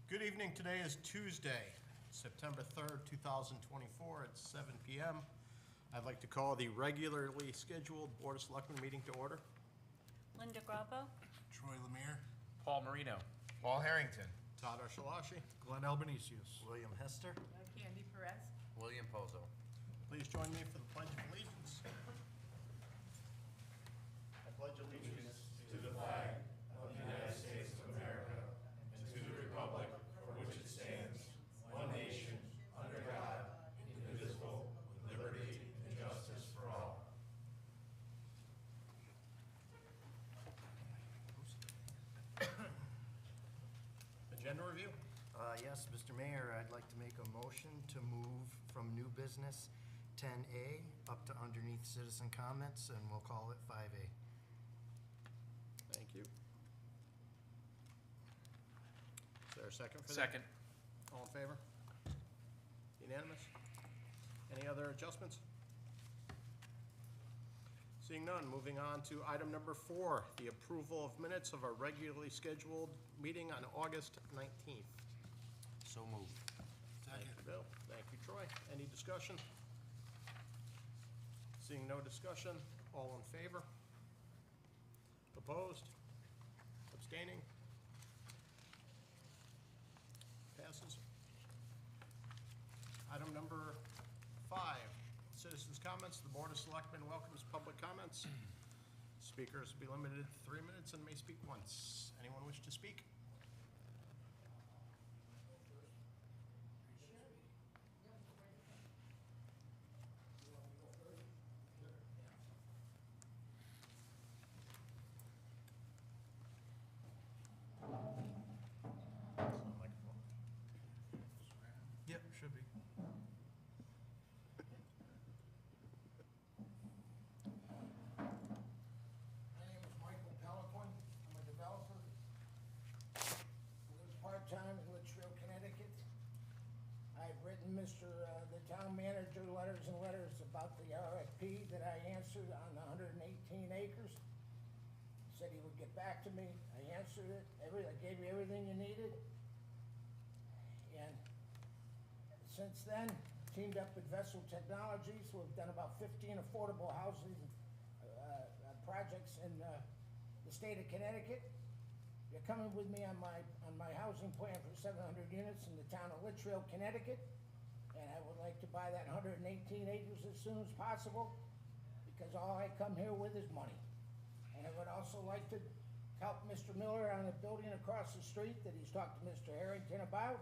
Good evening. Today is Tuesday, September 3rd, 2024 at 7 p.m. I'd like to call the regularly scheduled Board of Selectmen meeting to order. Linda Grappo. Troy Lemire. Paul Marino. Paul Harrington. Todd Archelashi. Glenn Albanesius. William Hester. Candy Perez. William Pozo. Please join me for the Pledge of Allegiance. I pledge allegiance to the flag of the United States of America and to the republic for which it stands, one nation, under God, indivisible, with liberty and justice for all. agenda review. Yes, Mr. Mayor, I'd like to make a motion to move from new business 10A up to underneath citizen comments, and we'll call it 5A. Thank you. Is there a second for that? Second. All in favor? Unanimous? Any other adjustments? Seeing none, moving on to item number 4, the approval of minutes of our regularly scheduled meeting on August 19th. So moved. Thank you, Bill. Thank you, Troy. Any discussion? Seeing no discussion, all in favor? Opposed? Abstaining? Passes. Item number 5, citizens' comments. The Board of Selectmen welcomes public comments. Speakers will be limited to 3 minutes and may speak once. Anyone wish to speak? Yep, should be. My name is Michael Pelican. I'm a developer. I live part-time in Litchfield, Connecticut. I've written the town manager letters and letters about the RFP that I answered on the 118 acres. He said he would get back to me. I answered it. I gave you everything you needed. And since then, teamed up with Vessel Technologies. We've done about 15 affordable housing projects in the state of Connecticut. You're coming with me on my housing plan for 700 units in the town of Litchfield, Connecticut. And I would like to buy that 118 acres as soon as possible, because all I come here with is money. And I would also like to help Mr. Miller on a building across the street that he's talked to Mr. Harrington about.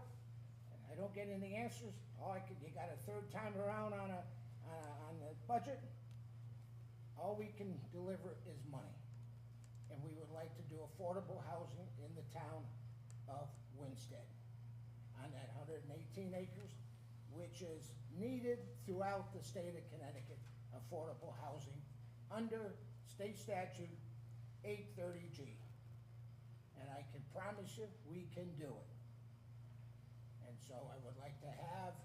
I don't get any answers. You got a third time around on the budget. All we can deliver is money. And we would like to do affordable housing in the town of Winstead on that 118 acres, which is needed throughout the state of Connecticut, affordable housing under state statute 830G. And I can promise you, we can do it. And so I would like to have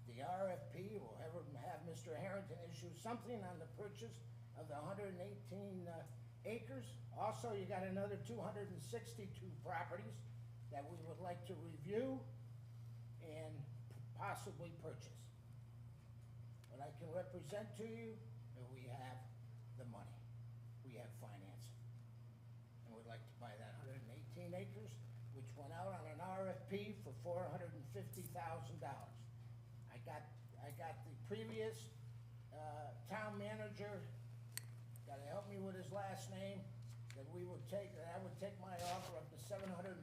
the RFP, we'll have Mr. Harrington issue something on the purchase of the 118 acres. Also, you got another 262 properties that we would like to review and possibly purchase. But I can represent to you that we have the money. We have financing. And we'd like to buy that 118 acres, which went out on an RFP for $450,000. I got the previous town manager, gotta help me with his last name, that I would take my offer up to $750,000.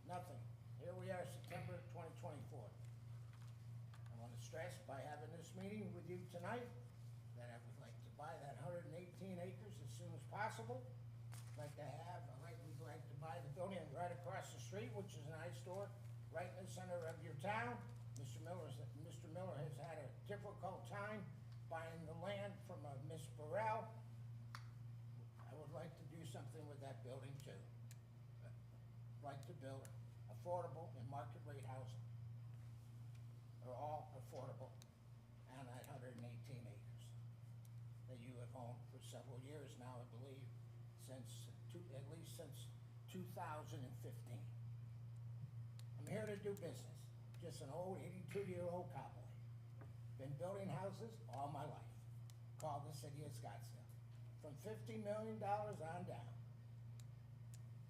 Nothing. Here we are, September 2024. I want to stress by having this meeting with you tonight that I would like to buy that 118 acres as soon as possible. We'd like to buy the building right across the street, which is an eyesore, right in the center of your town. Mr. Miller has had a difficult time buying the land from Miss Burrell. I would like to do something with that building too. I'd like to build affordable and market rate housing. They're all affordable on that 118 acres that you have owned for several years now, I believe, at least since 2015. do business. Just an old 82-year-old cowboy. Been building houses all my life. Called the city of Scottsdale. From $50 million on down.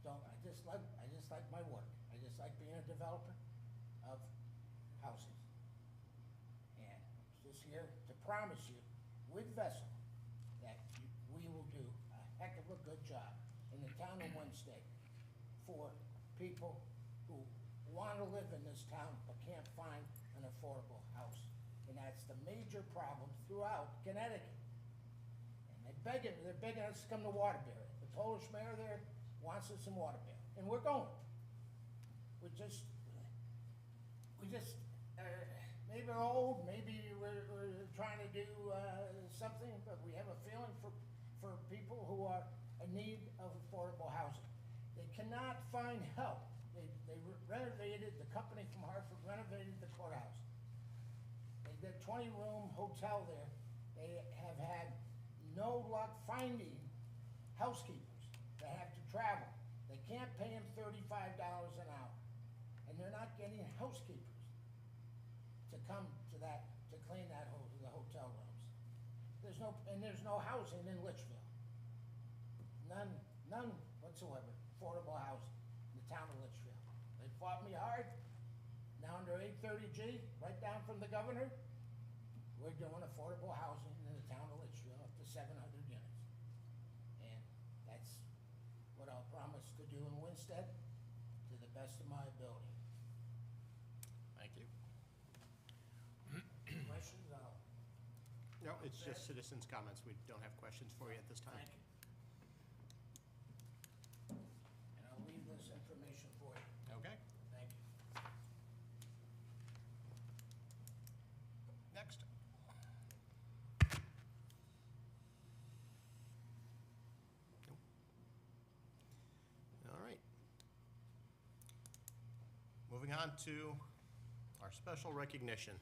I just like my work. I just like being a developer of houses. And just here to promise you, with Vessel, that we will do a heck of a good job in the town of Winsted for people who want to live in this town but can't find an affordable house. And that's the major problem throughout Connecticut. And they're begging us to come to Waterbury. The Polish mayor there wants us in Waterbury, and we're going. We just, maybe we're old, maybe we're trying to do something, but we have a feeling for people who are in need of affordable housing. They cannot find help. They renovated, the company from Hartford renovated the courthouse. They did a 20-room hotel there. They have had no luck finding housekeepers. They have to travel. They can't pay them $35 an hour. And they're not getting housekeepers to come to clean the hotel rooms. There's no housing in Litchfield. None whatsoever, affordable housing in the town of Litchfield. They fought me hard. Now under 830G, right down from the governor, we're doing affordable housing in the town of Litchfield up to 700 units. And that's what I'll promise to do in Winsted to the best of my ability. Thank you. Questions? No, it's just citizens' comments. We don't have questions for you at this time. Thank you. And I'll leave this information for you. Okay, Thank you. next. Nope. All right. Moving on to our special recognition.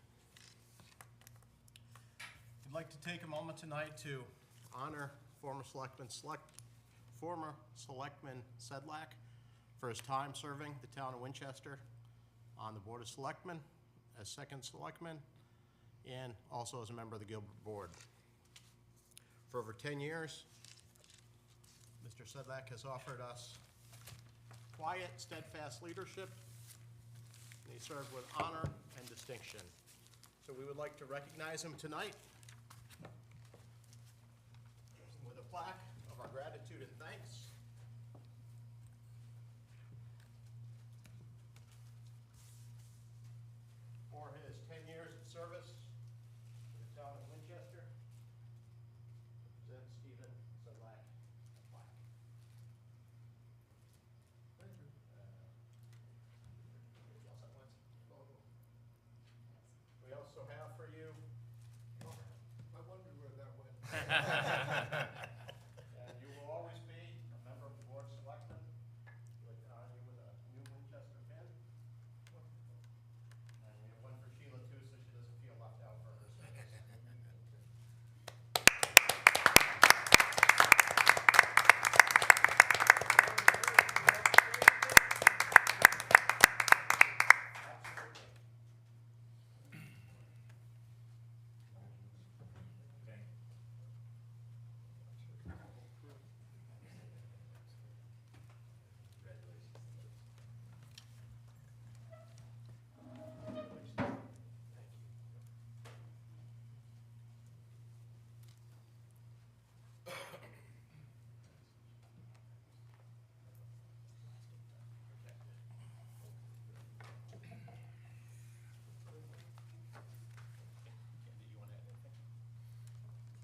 I'd like to take a moment tonight to honor former Selectman Sedlak for his time serving the town of Winchester on the Board of Selectmen, as second selectman, and also as a member of the Gilbert Board. For over 10 years, Mr. Sedlak has offered us quiet, steadfast leadership, and he served with honor and distinction. So we would like to recognize him tonight with a plaque of our gratitude and thanks. For his 10 years of service to the town of Winchester. Present Stephen Sedlak a plaque. Thank you. Y'all set once? We also have for you, I wondered where that went. and you will always be a member of the Board of Selectmen. We'd honor you with a new Winchester pin. And we have one for Sheila too, so she doesn't feel left out for her service. Candy,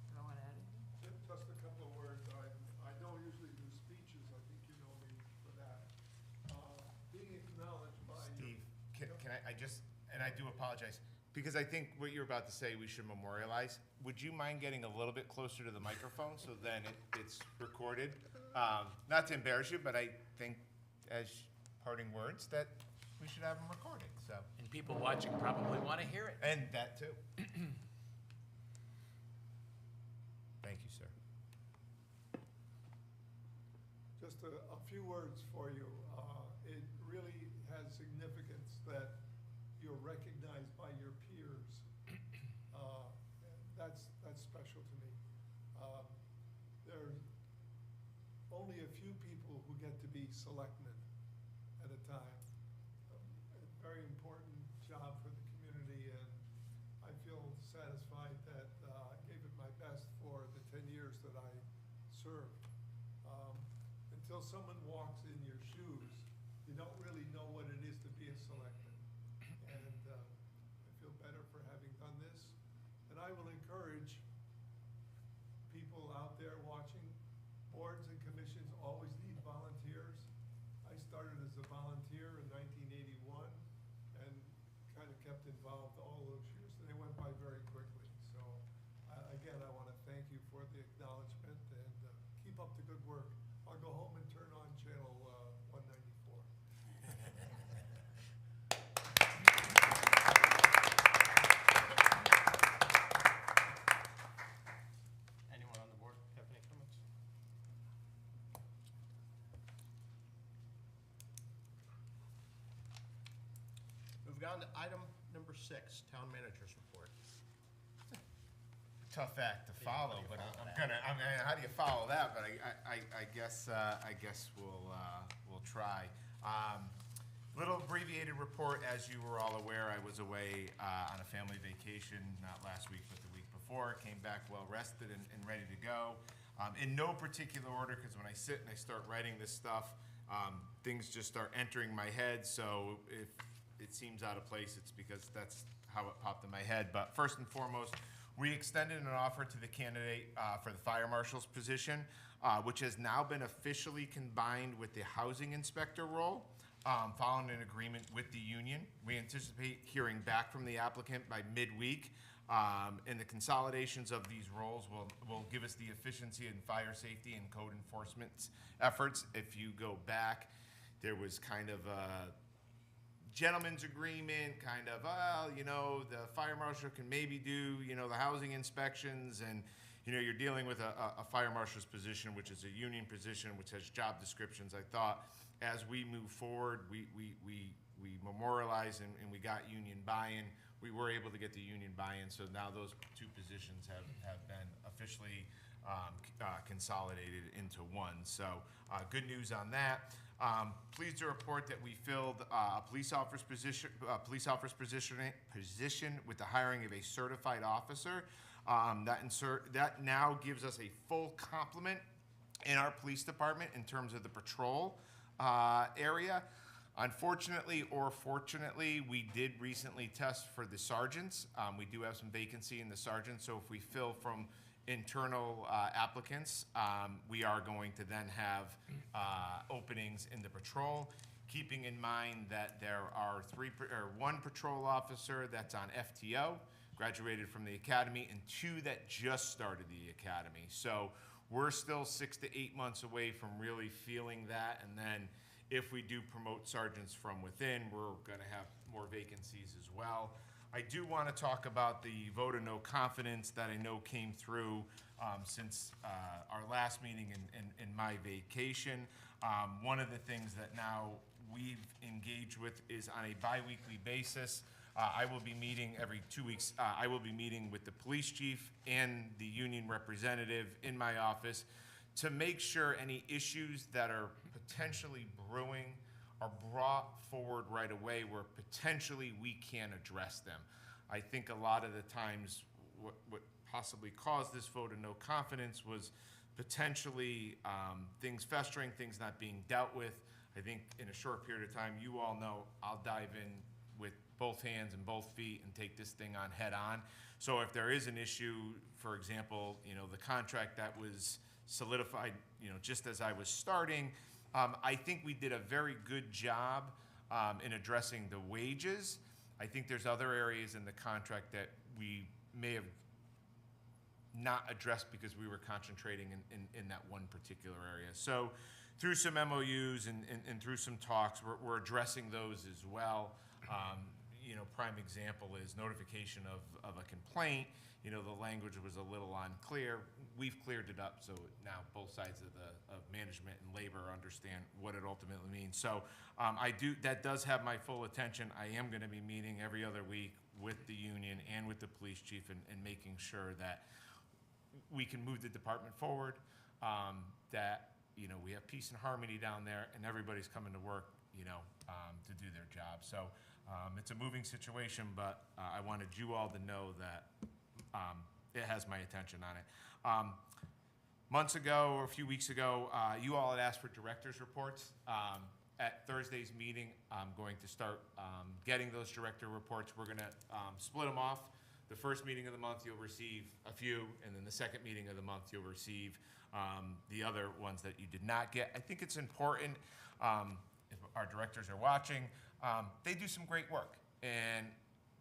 you want to add anything? Just a couple of words. I don't usually do speeches. I think you know me for that. Being acknowledged by you. Steve, can I just, and I do apologize, because I think what you're about to say we should memorialize. Would you mind getting a little bit closer to the microphone so then it's recorded? Not to embarrass you, but I think as parting words that we should have them recorded, so. And people watching probably want to hear it. And that too. Thank you, sir. Just a few words for you. It really has significance that get to be selectmen at a time. A very important job for the community, and I feel satisfied that I gave it my best for the 10 years that I served. Until someone walks in your shoes, you don't really know what it is to be a selectman. And I feel better for having done this. And I will encourage people out there watching, boards and commissions always need volunteers. I started as a volunteer in 1981 and kind of kept involved all those years. And they went by very quickly. So again, I want to thank you for the acknowledgement and keep up the good work. I'll go home and turn on channel 194. Anyone on the board have any comments? Moving on to item number 6, town manager's report. Tough act to follow, how do you but follow I'm that? gonna, I mean, how do you follow that? But I guess we'll try. Little abbreviated report, as you were all aware, I was away on a family vacation, not last week, but the week before. Came back well rested and ready to go. In no particular order, because when I sit and I start writing this stuff, things just start entering my head. So if it seems out of place, it's because that's how it popped in my head. But first and foremost, we extended an offer to the candidate for the fire marshal's position, which has now been officially combined with the housing inspector role, following an agreement with the union. We anticipate hearing back from the applicant by midweek, and the consolidations of these roles will give us the efficiency in fire safety and code enforcement efforts. If you go back, there was kind of a gentleman's agreement, kind of, well, you know, the fire marshal can maybe do, you know, the housing inspections, and, you know, you're dealing with a fire marshal's position, which is a union position, which has job descriptions. I thought as we move forward, we memorialized and we got union buy-in. We were able to get the union buy-in, so now those two positions have been officially consolidated into one. So good news on that. Pleased to report that we filled a police officer's position with the hiring of a certified officer. That now gives us a full complement in our police department in terms of the patrol area. Unfortunately or fortunately, we did recently test for the sergeants. We do have some vacancy in the sergeants, so if we fill from internal applicants, we are going to then have openings in the patrol, keeping in mind that there are one patrol officer that's on FTO, graduated from the academy, and 2 that just started the academy. So we're still 6 to 8 months away from really feeling that, and then if we do promote sergeants from within, we're gonna have more vacancies as well. I do want to talk about the vote of no confidence that I know came through since our last meeting in my vacation. One of the things that now we've engaged with is on a bi-weekly basis. I will be meeting every 2 weeks. I will be meeting with the police chief and the union representative in my office to make sure any issues that are potentially brewing are brought forward right away where potentially we can address them. I think a lot of the times what possibly caused this vote of no confidence was potentially things festering, things not being dealt with. I think in a short period of time, you all know I'll dive in with both hands and both feet and take this thing on head on. So if there is an issue, for example, you know, the contract that was solidified, you know, just as I was starting, I think we did a very good job in addressing the wages. I think there's other areas in the contract that we may have not addressed because we were concentrating in that one particular area. So through some MOUs and through some talks, we're addressing those as well. You know, prime example is notification of a complaint. You know, the language was a little unclear. We've cleared it up, so now both sides of management and labor understand what it ultimately means. So that does have my full attention. I am going to be meeting every other week with the union and with the police chief and making sure that we can move the department forward, that, you know, we have peace and harmony down there, and everybody's coming to work, you know, to do their job. So it's a moving situation, but I wanted you all to know that it has my attention on it. Months ago, or a few weeks ago, you all had asked for director's reports. At Thursday's meeting, I'm going to start getting those director reports. We're gonna split them off. The first meeting of the month, you'll receive a few, and then the second meeting of the month, you'll receive the other ones that you did not get. I think it's important, if our directors are watching, they do some great work. And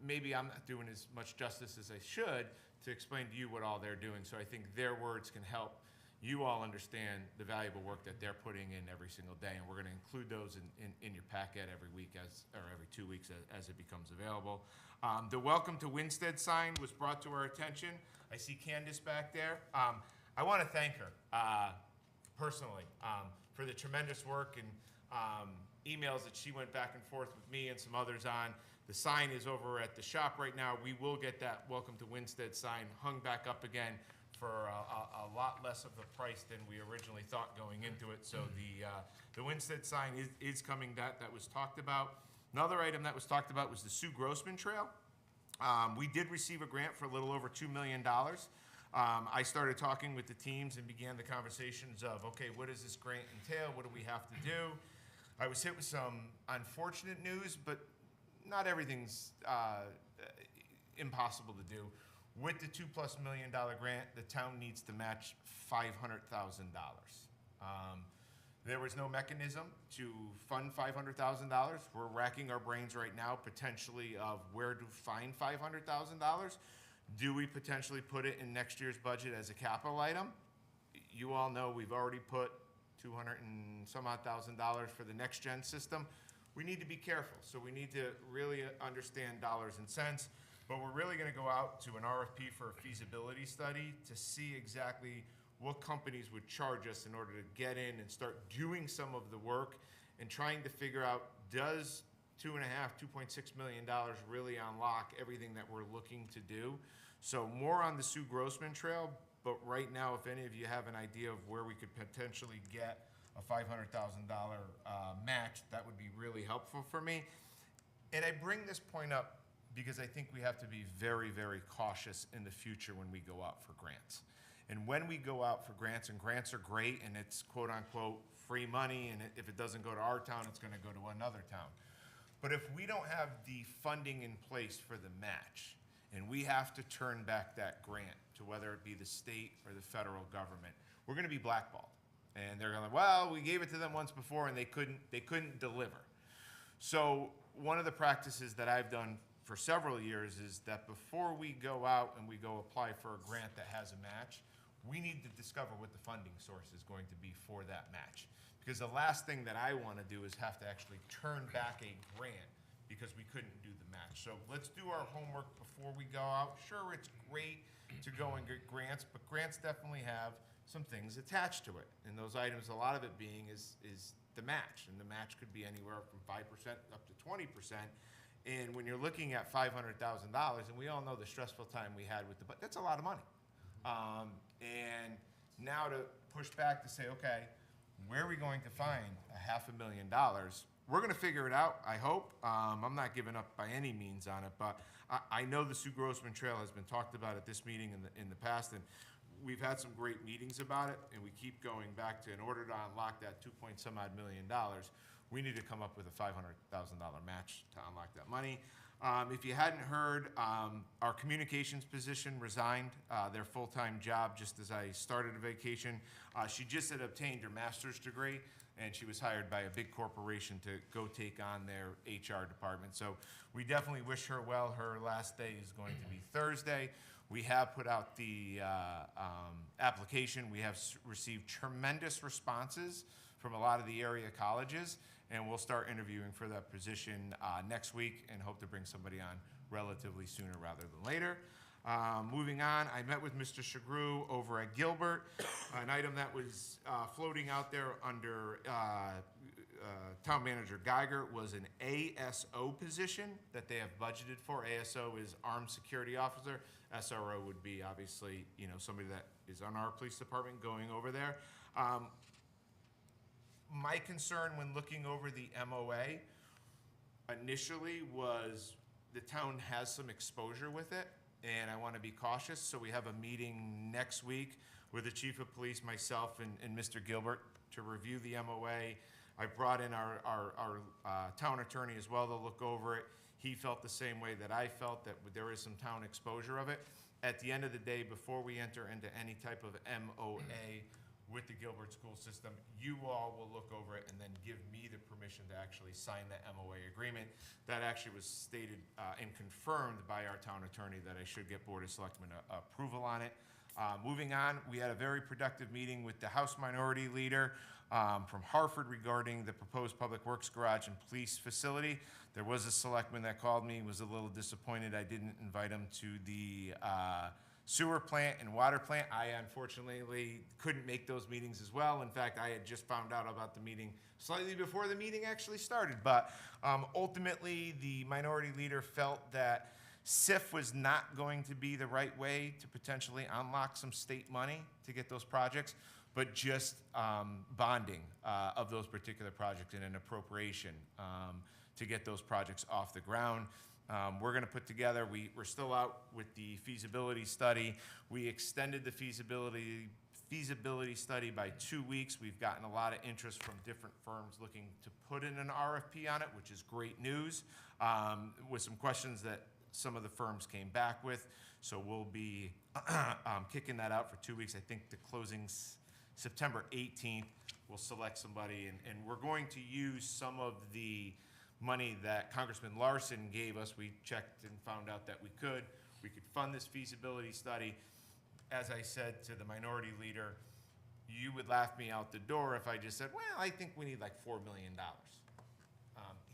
maybe I'm not doing as much justice as I should to explain to you what all they're doing. So I think their words can help you all understand the valuable work that they're putting in every single day. And we're gonna include those in your packet every week or every 2 weeks as it becomes available. The Welcome to Winstead sign was brought to our attention. I see Candace back there. I wanna thank her personally for the tremendous work and emails that she went back and forth with me and some others on. The sign is over at the shop right now. We will get that Welcome to Winstead sign hung back up again for a lot less of the price than we originally thought going into it. So the Winstead sign is coming. That was talked about. Another item that was talked about was the Sue Grossman Trail. We did receive a grant for a little over $2 million. I started talking with the teams and began the conversations of, okay, what does this grant entail? What do we have to do? I was hit with some unfortunate news, but not everything's impossible to do. With the $2+ million grant, the town needs to match $500,000. There was no mechanism to fund $500,000. We're racking our brains right now potentially of where to find $500,000. Do we potentially put it in next year's budget as a capital item? You all know we've already put $200 and some odd thousand for the next gen system. We need to be careful. So we need to really understand dollars and cents. But we're really gonna go out to an RFP for a feasibility study to see exactly what companies would charge us in order to get in and start doing some of the work and trying to figure out, does $2.5, $2.6 million really unlock everything that we're looking to do? So more on the Sue Grossman Trail, but right now, if any of you have an idea of where we could potentially get a $500,000 match, that would be really helpful for me. And I bring this point up because I think we have to be very, very cautious in the future when we go out for grants. And when we go out for grants, and grants are great, and it's quote unquote free money, and if it doesn't go to our town, it's gonna go to another town. But if we don't have the funding in place for the match, and we have to turn back that grant to whether it be the state or the federal government, we're gonna be blackballed. And they're gonna, well, we gave it to them once before and they couldn't deliver. So one of the practices that I've done for several years is that before we go out and we go apply for a grant that has a match, we need to discover what the funding source is going to be for that match. Because the last thing that I want to do is have to actually turn back a grant because we couldn't do the match. So let's do our homework before we go out. Sure, it's great to go and get grants, but grants definitely have some things attached to it. And those items, a lot of it being is the match. And the match could be anywhere from 5% up to 20%. And when you're looking at $500,000, and we all know the stressful time we had with that's a lot of money. And now to push back to say, okay, where are we going to find $500,000? We're gonna figure it out, I hope. I'm not giving up by any means on it, but I know the Sue Grossman Trail has been talked about at this meeting in the past, and we've had some great meetings about it, and we keep going back to, in order to unlock that $2-some-odd million, we need to come up with a $500,000 match to unlock that money. If you hadn't heard, our communications position resigned their full-time job just as I started a vacation. She just had obtained her master's degree, and she was hired by a big corporation to go take on their HR department. So we definitely wish her well. Her last day is going to be Thursday. We have put out the application. We have received tremendous responses from a lot of the area colleges, and we'll start interviewing for that position next week and hope to bring somebody on relatively sooner rather than later. Moving on, I met with Mr. Shagru over at Gilbert. An item that was floating out there under Town Manager Geiger was an ASO position that they have budgeted for. ASO is Armed Security Officer. SRO would be obviously, somebody that is on our police department going over there. My concern when looking over the MOA initially was the town has some exposure with it, and I want to be cautious, so we have a meeting next week with the chief of police, myself, and Mr. Gilbert to review the MOA. I brought in our town attorney as well to look over it. He felt the same way that I felt, that there is some town exposure of it. At the end of the day, before we enter into any type of MOA with the Gilbert school system, you all will look over it and then give me the permission to actually sign the MOA agreement. That actually was stated and confirmed by our town attorney that I should get Board of Selectmen approval on it. Moving on, we had a very productive meeting with the House Minority Leader from Hartford regarding the proposed Public Works Garage and Police Facility. There was a selectman that called me, was a little disappointed I didn't invite him to the sewer plant and water plant. I unfortunately couldn't make those meetings as well. In fact, I had just found out about the meeting slightly before the meeting actually started. But ultimately, the minority leader felt that SIF was not going to be the right way to potentially unlock some state money to get those projects, but just bonding of those particular projects and an appropriation to get those projects off the ground. We're going to put together, we're still out with the feasibility study. We extended the feasibility study by 2 weeks. We've gotten a lot of interest from different firms looking to put in an RFP on it, which is great news, with some questions that some of the firms came back with. So we'll be kicking that out for 2 weeks. I think the closing's September 18th. We'll select somebody, and we're going to use some of the money that Congressman Larson gave us. We checked and found out that we could fund this feasibility study. As I said to the minority leader, you would laugh me out the door if I just said, well, I think we need like $4 million.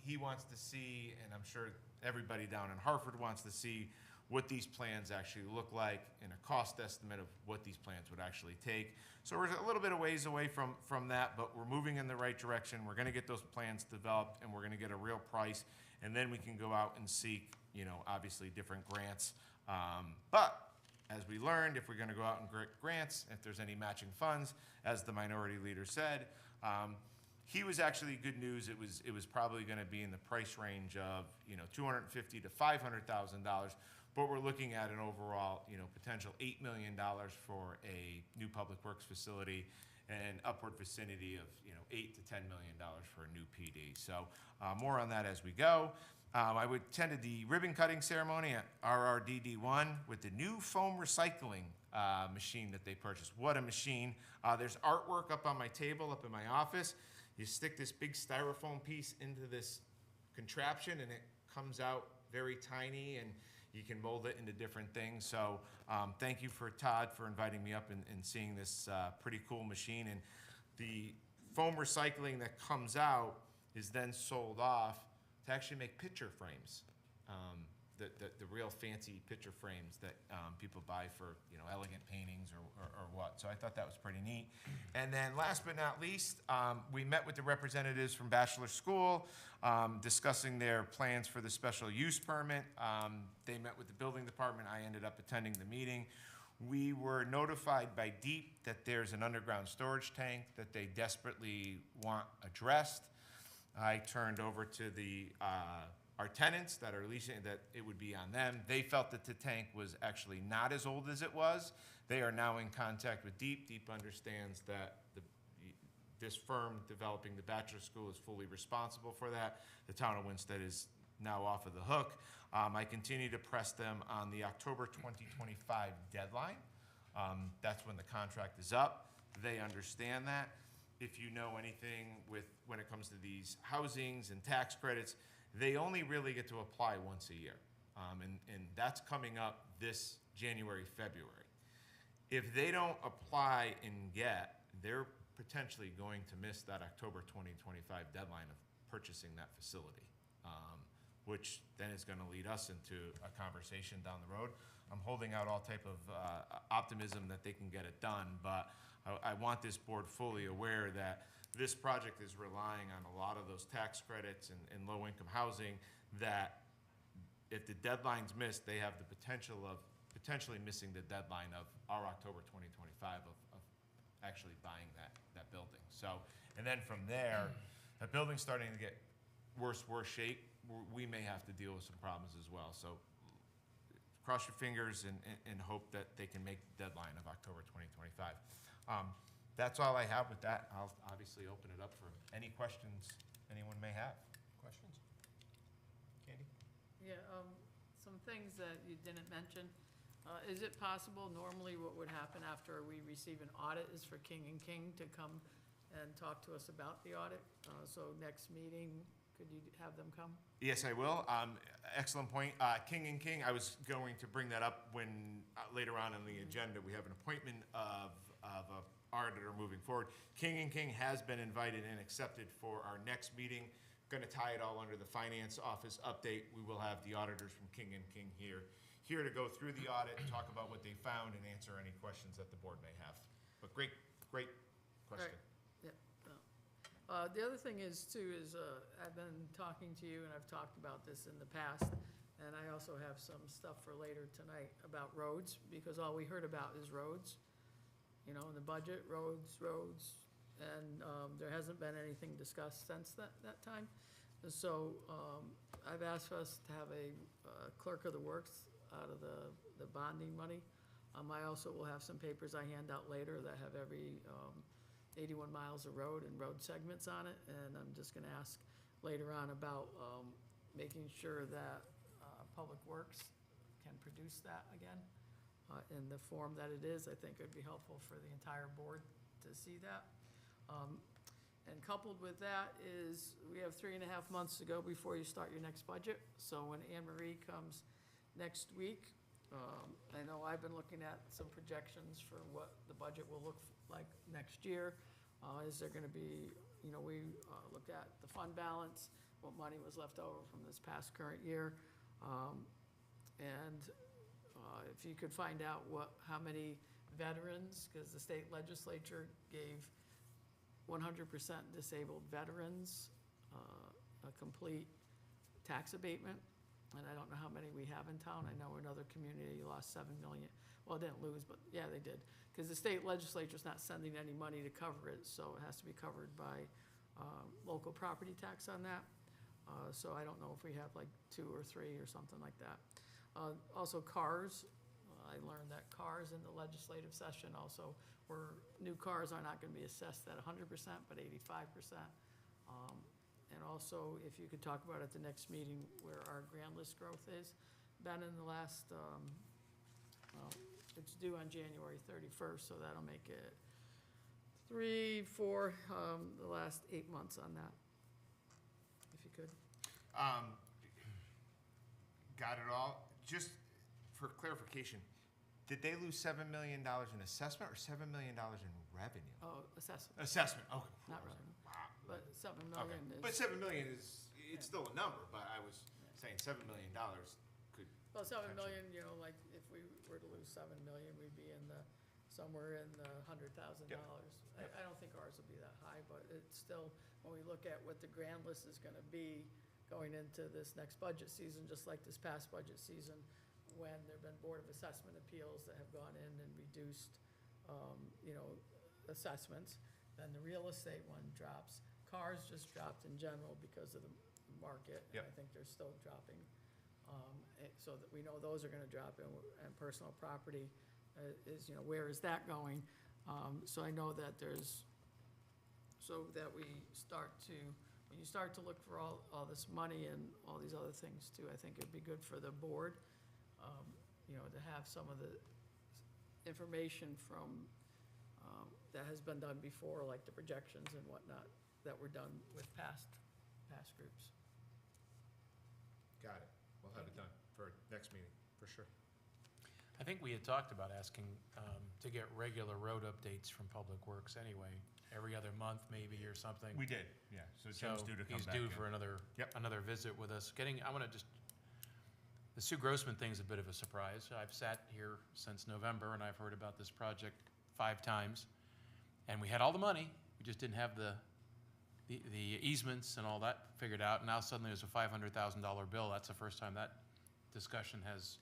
He wants to see, and I'm sure everybody down in Hartford wants to see, what these plans actually look like and a cost estimate of what these plans would actually take. So we're a little bit of ways away from that, but we're moving in the right direction. We're gonna get those plans developed, and we're gonna get a real price, and then we can go out and seek, obviously different grants. But as we learned, if we're gonna go out and get grants, if there's any matching funds, as the minority leader said, he was actually good news. It was probably gonna be in the price range of, $250,000 to $500,000. But we're looking at an overall, potential $8 million for a new public works facility and upward vicinity of, $8 to $10 million for a new PD. So more on that as we go. I attended the ribbon cutting ceremony at RRDD1 with the new foam recycling machine that they purchased. What a machine. There's artwork up on my table up in my office. You stick this big styrofoam piece into this contraption and it comes out very tiny, and you can mold it into different things. So thank you for Todd for inviting me up and seeing this pretty cool machine. And the foam recycling that comes out is then sold off to actually make picture frames. The real fancy picture frames that people buy for elegant paintings or what. So I thought that was pretty neat. And then last but not least, we met with the representatives from Bachelor School, discussing their plans for the special use permit. They met with the building department. I ended up attending the meeting. We were notified by DEEP that there's an underground storage tank that they desperately want addressed. I turned over to our tenants that are leasing, that it would be on them. They felt that the tank was actually not as old as it was. They are now in contact with DEEP. DEEP understands that this firm developing the Bachelor School is fully responsible for that. The town of Winsted is now off of the hook. I continue to press them on the October 2025 deadline. That's when the contract is up. They understand that. If you know anything when it comes to these housings and tax credits, they only really get to apply once a year. And that's coming up this January, February. If they don't apply and get, they're potentially going to miss that October 2025 deadline of purchasing that facility, which then is going to lead us into a conversation down the road. I'm holding out all type of optimism that they can get it done, but I want this board fully aware that this project is relying on a lot of those tax credits and low-income housing, that if the deadline's missed, they have the potential of potentially missing the deadline of our October 2025 of actually buying that building. So And then from there, the building's starting to get worse shape, we may have to deal with some problems as well. So cross your fingers and hope that they can make the deadline of October 2025. That's all I have with that. I'll obviously open it up for any questions anyone may have. Questions? Candy? Yeah, some things that you didn't mention. Is it possible, normally what would happen after we receive an audit is for King and King to come and talk to us about the audit? So next meeting, could you have them come? Yes, I will. Excellent point. King and King, I was going to bring that up when, later on in the agenda, we have an appointment of a auditor moving forward. King and King has been invited and accepted for our next meeting. Going to tie it all under the finance office update. We will have the auditors from King and King here to go through the audit, talk about what they found, and answer any questions that the board may have. But great question. Right. Yeah. The other thing is too, I've been talking to you and I've talked about this in the past, and I also have some stuff for later tonight about roads, because all we heard about is roads. You know, in the budget, roads, and there hasn't been anything discussed since that time. And so I've asked us to have a clerk of the works out of the bonding money. I also will have some papers I hand out later that have every 81 miles of road and road segments on it, and I'm just gonna ask later on about making sure that Public Works can produce that again in the form that it is. I think it would be helpful for the entire board to see that. And coupled with that is, we have 3.5 months to go before you start your next budget. So when Anne Marie comes next week, I know I've been looking at some projections for what the budget will look like next year. Is there gonna be, you know, we looked at the fund balance, what money was left over from this past current year. And if you could find out how many veterans, because the state legislature gave 100% disabled veterans a complete tax abatement. And I don't know how many we have in town. I know another community lost 7 million. Well, it didn't lose, but yeah, they did. Because the state legislature's not sending any money to cover it, so it has to be covered by local property tax on that. So I don't know if we have like 2 or 3 or something like that. Also cars, I learned that cars in the legislative session also new cars are not gonna be assessed at 100%, but 85%. And also, if you could talk about at the next meeting where our grand list growth is, been in the last, it's due on January 31st, so that'll make it 3, 4, the last 8 months on that, if you could. Got it all. Just for clarification, did they lose $7 million in assessment or $7 million in revenue? Oh, assessment, Assessment, okay. not revenue, Wow. but 7 Okay. million is. But $7 million it's still a number, but I was saying $7 million could. Well, 7 potentially- million, you know, like, if we were to lose 7 million, we'd be in somewhere in the $100,000. I don't think ours will be that high, but it's still, when we look at what the grand list is gonna be going into this next budget season, just like this past budget season, when there've been Board of Assessment appeals that have gone in and reduced, you know, assessments, then the real estate one drops. Cars just dropped in general because of the market, and I Yep. think they're still dropping. So that we know those are gonna drop, and personal property is, you know, where is that going? So I know that so that we start to, when you start to look for all this money and all these other things too, I think it'd be good for the board, you know, to have some of the information from, that has been done before, like the projections and whatnot, that were done with past groups. Got it. We'll have it done for next meeting, for sure. I think we had talked about asking to get regular road updates from Public Works anyway, every other month maybe or something. We did, yeah. So Jim's due to come He's back due in. for another Yep. visit with us. The Sue Grossman thing's a bit of a surprise. I've sat here since November and I've heard about this project 5 times. And we had all the money, we just didn't have the easements and all that figured out. And now suddenly there's a $500,000 bill. That's the first time that discussion has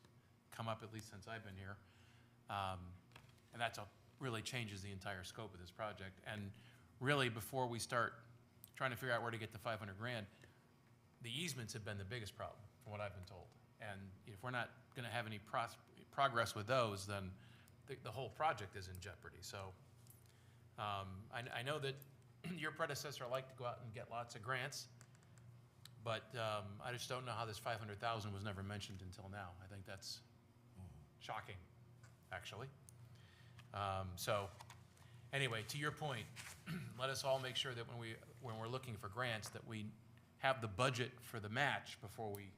come up, at least since I've been here. And really changes the entire scope of this project. And really, before we start trying to figure out where to get the 500 grand, the easements have been the biggest problem, from what I've been told. And if we're not gonna have any progress with those, then the whole project is in jeopardy. So, I know that your predecessor liked to go out and get lots of grants, but I just don't know how this 500,000 was never mentioned until now. I think that's shocking, actually. So, anyway, to your point, let us all make sure that when we're looking for grants, that we have the budget for the match before we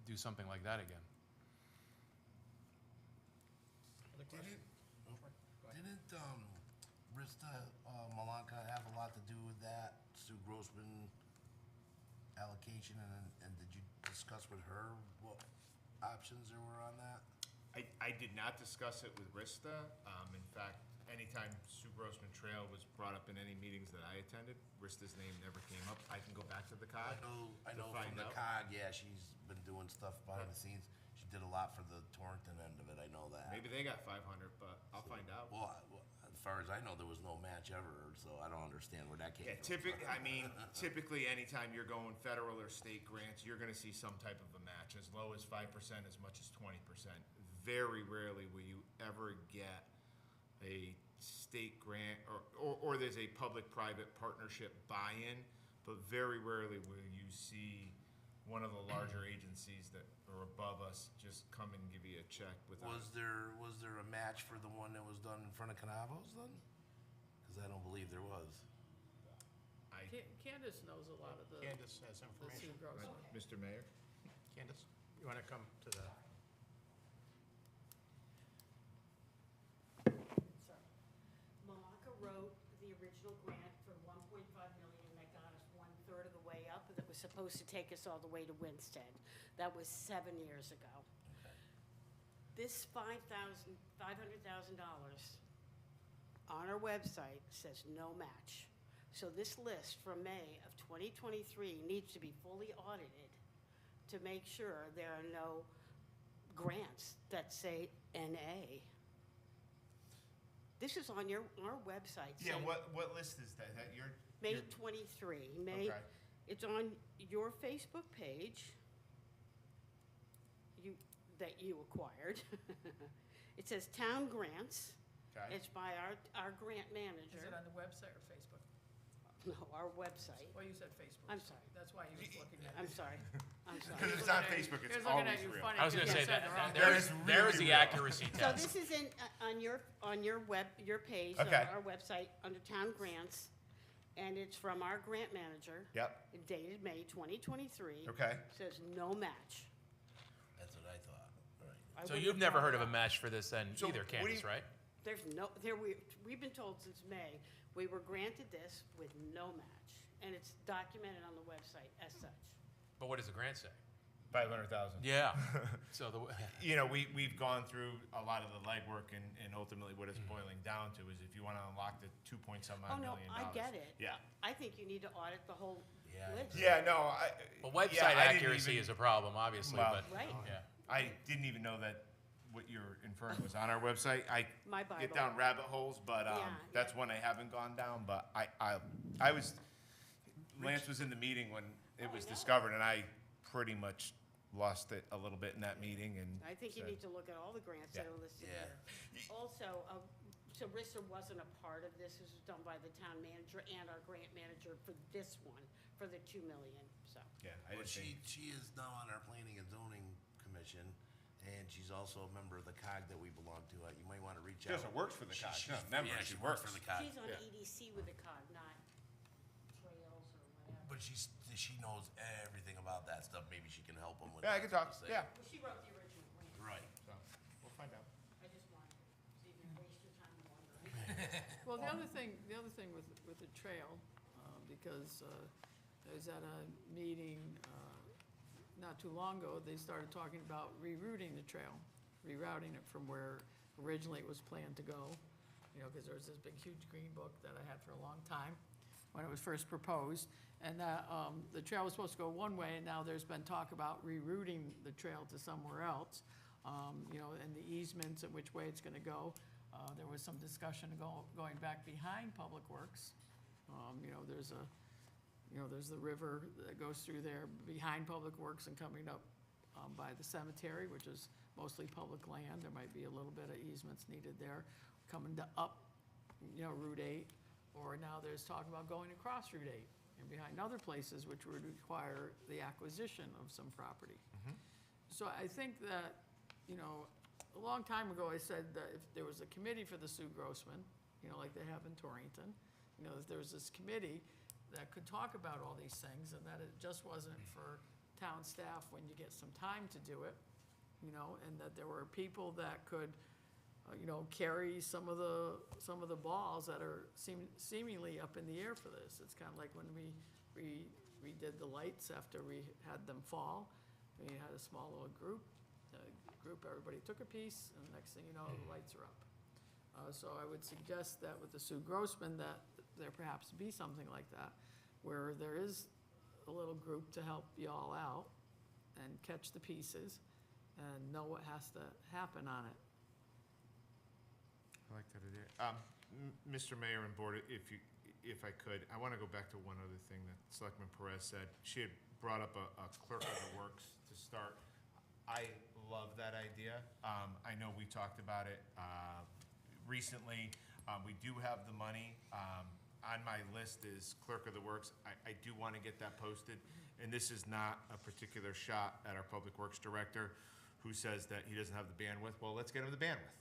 do something like that again. Didn't Rista Malanka have a lot to do with that Sue Grossman allocation, and did you discuss with her what options there were on that? I did not discuss it with Rista. In fact, anytime Sue Grossman Trail was brought up in any meetings that I attended, Rista's name never came up. I can go back to the COG. I know find from the out. COG, yeah, she's been doing stuff behind the scenes. She did a lot for the Torrington end of it, I know that. Maybe they got 500, but I'll find out. Well, as far as I know, there was no match ever, so I don't understand where that came Yeah, from. typically, anytime you're going federal or state grants, you're gonna see some type of a match, as low as 5%, as much as 20%. Very rarely will you ever get a state grant, or there's a public-private partnership buy-in, but very rarely will you see one of the larger agencies that are above us just come and give you a check without. Was there a match for the one that was done in front of Canavos then? Because I don't believe there was. Candace knows a lot of the Candace has Sue information. Grossman. Mr. Mayor? Candace, you want to come to the, Malacca wrote the original grant for 1.5 million that got us 1/3 of the way up, that was supposed to take us all the way to Winston. That was 7 years ago. This $500,000 on our website says no match. So this list from May of 2023 needs to be fully audited to make sure there are no grants that say NA. This is on our website. Yeah, saying what list is that? That your? May your- 23, Okay. it's on your Facebook page that you acquired. It says Town Grants. Okay. It's by our grant Is manager. it on the website or Facebook? No, our website. Well, you said Facebook. I'm sorry. That's why he was looking at I'm it. sorry. I'm Because sorry. it's on Facebook, it's He was looking always at you real. funny. I was gonna because say you said that, the wrong there thing. is, That is there is really the real. accuracy So test. this is on your page, Okay. our website, under Town Grants, and it's from our grant manager. Yep, Dated May 2023. okay. Says no match. That's what I thought, right. I So wouldn't you've have never thought heard of a that. match for this then So either, what do you- Candace, right? There's we've been told since May, we were granted this with no match, and it's documented on the website as such. But what does the grant say? 500,000. Yeah. So You know, we've gone through a lot of the legwork, and ultimately what it's boiling down to is if you want to unlock the 2-point-some Oh, odd no, million I dollars. get it. Yeah. I think you need to audit the whole Yeah, I list. Yeah, no, Well, yeah, website I didn't accuracy even- is a problem, obviously, Well, but, Right. yeah. I didn't even know that what you're inferring was on our website. I My get Bible. down rabbit holes, but Yeah, that's one I haven't gone down. But I was, Lance was in the meeting when it Oh, I was know. discovered, and I pretty much lost it a little bit in that meeting. And I think you said- need to look at all the grants that Yeah. are listed Yeah. here. Also, so Rissa wasn't a part of this. This was done by the town manager and our grant manager for this one, for the 2 million, so. Yeah, I Well, didn't think. she is now on our Planning and Zoning Commission, and she's also a member of the COG that we belong to. You might want to reach She out. doesn't work for the She- COG, she's- she's a member, yeah, she works works. for the COG. She's on Yeah. EDC with the COG, not trails or whatever. But she knows everything about that stuff. Maybe she can help them with Yeah, I that, can talk. to say. Yeah, Well, she wrote the original grant. Right. so we'll find out. I just wanted to see if you waste your time wondering. Well, the other thing with the trail, because I was at a meeting not too long ago, they started talking about rerouting the trail, rerouting it from where originally it was planned to go. You know, because there was this big, huge green book that I had for a long time when it was first proposed. And that, the trail was supposed to go one way, and now there's been talk about rerouting the trail to somewhere else. You know, and the easements and which way it's gonna go. There was some discussion going back behind Public Works, There's the river that goes through there behind Public Works and coming up by the cemetery, which is mostly public land. There might be a little bit of easements needed there, coming up, Route 8. Or now there's talk about going across Route 8 and behind other places which would require the acquisition of some property. So I think that, a long time ago, I said that if there was a committee for the Sue Grossman, like they have in Torrington, that there was this committee that could talk about all these things, and that it just wasn't for town staff when you get some time to do it, and that there were people that could, carry some of the balls that are seemingly up in the air for this. It's kind of like when we did the lights after we had them fall. We had a small little group, everybody took a piece, and the next thing you know, the lights are up. So I would suggest that with the Sue Grossman, that there perhaps be something like that, where there is a little group to help you all out and catch the pieces and know what has to happen on it. I like that idea. Mr. Mayor and Board, if I could, I want to go back to one other thing that Selectman Perez said. She had brought up a clerk of the works to start. I love that idea. I know we talked about it recently. We do have the money. On my list is clerk of the works. I do want to get that posted. And this is not a particular shot at our public works director who says that he doesn't have the bandwidth. Well, let's get him the bandwidth.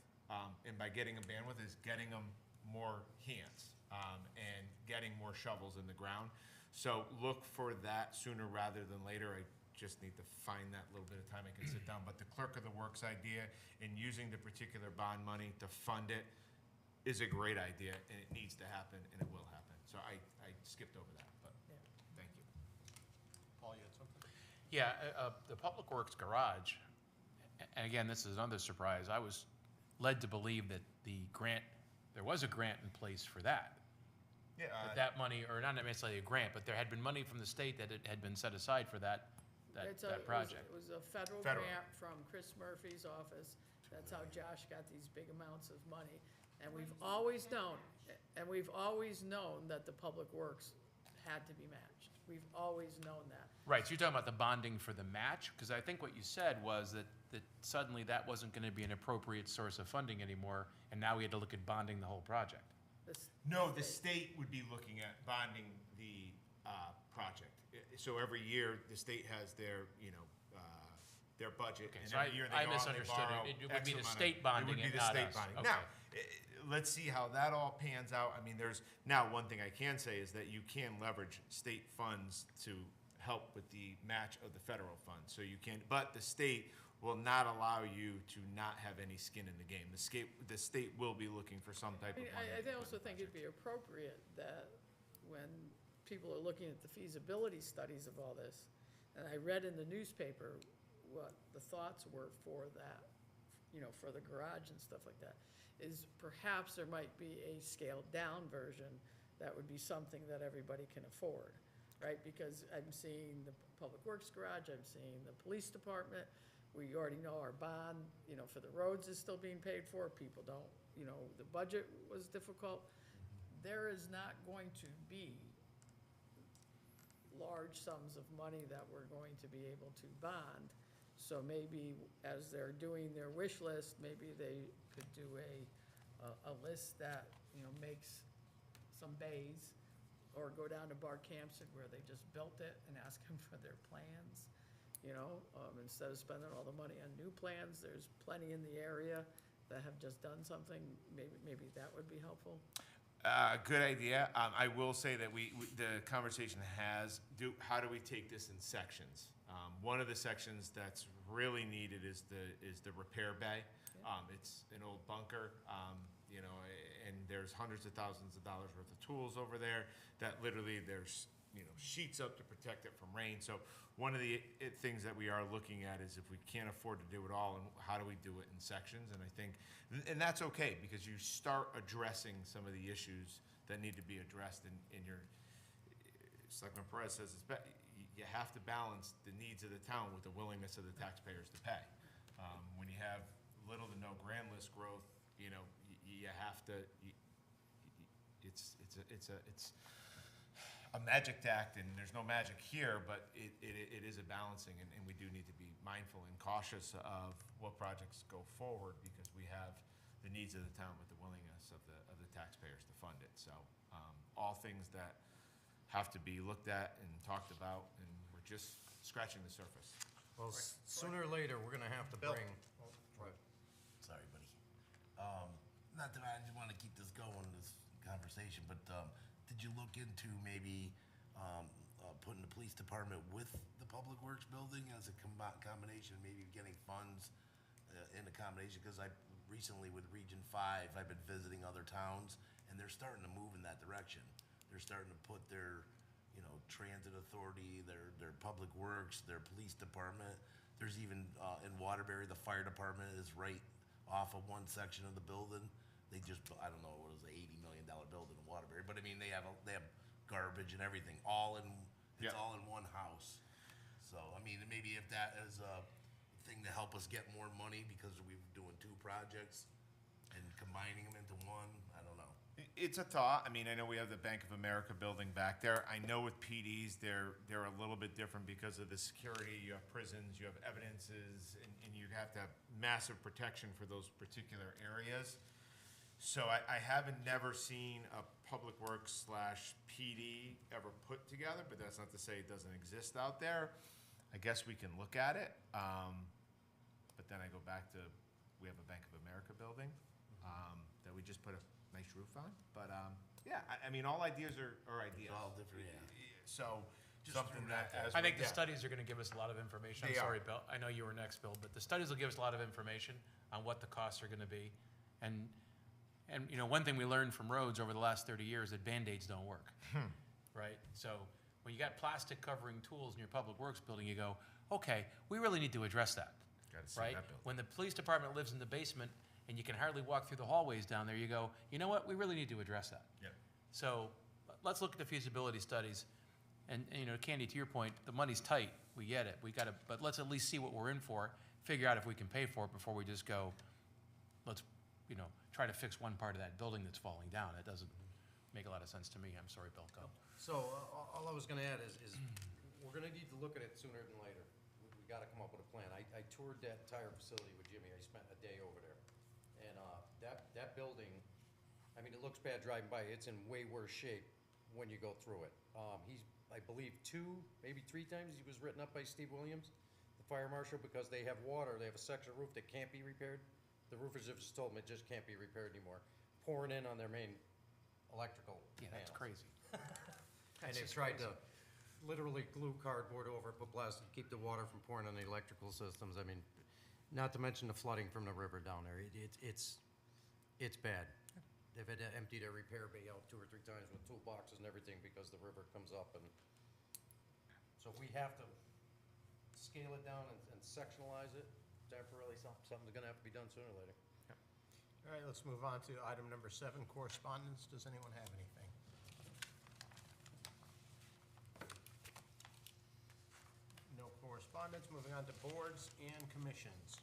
And by getting him bandwidth is getting him more hands and getting more shovels in the ground. So look for that sooner rather than later. I just need to find that little bit of time I can sit down. But the clerk of the works idea and using the particular bond money to fund it is a great idea, and it needs to happen, and it will happen. So I skipped over that, but thank you. Paul, you had something? Yeah, the Public Works garage, and again, this is another surprise. I was led to believe that there was a grant in place for that. Yeah, That money, or not necessarily a grant, but there had been money from the state that it had been set aside for that project. It was a federal grant from Chris Murphy's office. That's how Josh got these big amounts of money. And we've always known that the Public Works had to be matched. We've always known that. Right, so you're talking about the bonding for the match? Because I think what you said was that suddenly that wasn't going to be an appropriate source of funding anymore, and now we had to look at bonding the whole project. No, the state would be looking at bonding the project. So every year, the state has their, their budget. Okay, and so every year they I go out and they misunderstood borrow it. It would X be the amount of- state bonding It would be it, the not state us. bonding. Okay. Now, let's see how that all pans out. I mean, one thing I can say is that you can leverage state funds to help with the match of the federal funds. So you can, but the state will not allow you to not have any skin in the game. The state will be looking for some type of money. I to put in also the think it'd project. be appropriate that when people are looking at the feasibility studies of all this, and I read in the newspaper what the thoughts were for that, for the garage and stuff like that, is perhaps there might be a scaled-down version that would be something that everybody can afford, right? Because I'm seeing the Public Works garage, I'm seeing the police department, we already know our bond, for the roads is still being paid for, people don't, the budget was difficult. There is not going to be large sums of money that we're going to be able to bond. So maybe as they're doing their wish list, maybe they could do a list that, makes some bays, or go down to Barcampson where they just built it and ask them for their plans. Instead of spending all the money on new plans, there's plenty in the area that have just done something. Maybe that would be helpful. Good idea. I will say that the conversation how do we take this in sections? One of the sections that's really needed is the repair bay. It's an old bunker, and there's hundreds of thousands of dollars worth of tools over there that literally there's, sheets up to protect it from rain. So one of the things that we are looking at is if we can't afford to do it all, and how do we do it in sections? And I think, and that's okay, because you start addressing some of the issues that need to be addressed in your, Selectman Perez says, you have to balance the needs of the town with the willingness of the taxpayers to pay. When you have little to no grand list growth, you have to, a magic act, and there's no magic here, but it is a balancing, and we do need to be mindful and cautious of what projects go forward, because we have the needs of the town with the willingness of the taxpayers to fund it. So, all things that have to be looked at and talked about, and we're just scratching the surface. Well, sooner or later, we're gonna have to Bill. bring. Sorry, buddy. Not that I want to keep this going, this conversation, but did you look into maybe putting the police department with the Public Works building as a combination, maybe getting funds in a combination? Because I recently with Region 5, I've been visiting other towns, and they're starting to move in that direction. They're starting to put their, transit authority, their Public Works, their police department. There's even, in Waterbury, the fire department is right off of one section of the building. They just, I don't know, what was the $80 million building in Waterbury, but I mean, they have garbage and everything, it's all in one house. So, I mean, maybe if that is a thing to help us get more money, because we're doing 2 projects and combining them into one, I don't know. It's a thought. I mean, I know we have the Bank of America building back there. I know with PDs, they're a little bit different because of the security. You have prisons, you have evidences, and you'd have to have massive protection for those particular areas. So I haven't never seen a Public Works / PD ever put together, but that's not to say it doesn't exist out there. I guess we can look at it. But then I go back to, we have a Bank of America building that we just put a nice roof on. But yeah, I mean, all ideas are ideas. All different, yeah. So Just something throw it that as out I think the yeah. studies are gonna give us a lot of information. I'm They are. sorry, Bill, I know you were next, Bill, but the studies will give us a lot of information on what the costs are gonna be. And one thing we learned from roads over the last 30 years, that Band-Aids don't work, right? So when you got plastic covering tools in your Public Works building, you go, okay, we really need to address that, Gotta see right? that building. When the police department lives in the basement and you can hardly walk through the hallways down there, you go, you know what, we really need to address that. Yeah. So let's look at the feasibility studies. And Candy, to your point, the money's tight, we get it, but let's at least see what we're in for, figure out if we can pay for it before we just go, let's, try to fix one part of that building that's falling down. It doesn't make a lot of sense to me. I'm sorry, Bill, go. So, all I was gonna add is we're gonna need to look at it sooner than later. We gotta come up with a plan. I toured that entire facility with Jimmy. I spent a day over there. And, that building, I mean, it looks bad driving by. It's in way worse shape when you go through it. He's, I believe, 2, maybe 3 times he was written up by Steve Williams, the fire marshal, because they have water. They have a section of roof that can't be repaired. The roofers have just told them it just can't be repaired anymore, pouring in on their main electrical Yeah, that's panels. crazy. And they've tried to literally glue cardboard over it, put plastic, to keep the water from pouring on the electrical systems. I mean, not to mention the flooding from the river down there. It's bad. They've had to empty their repair bay out 2 or 3 times with toolboxes and everything because the river comes up, and so we have to scale it down and sectionalize it temporarily. Something's gonna have to be done sooner or later. All right, let's move on to item number 7, correspondence. Does anyone have anything? No correspondence. Moving on to boards and commissions.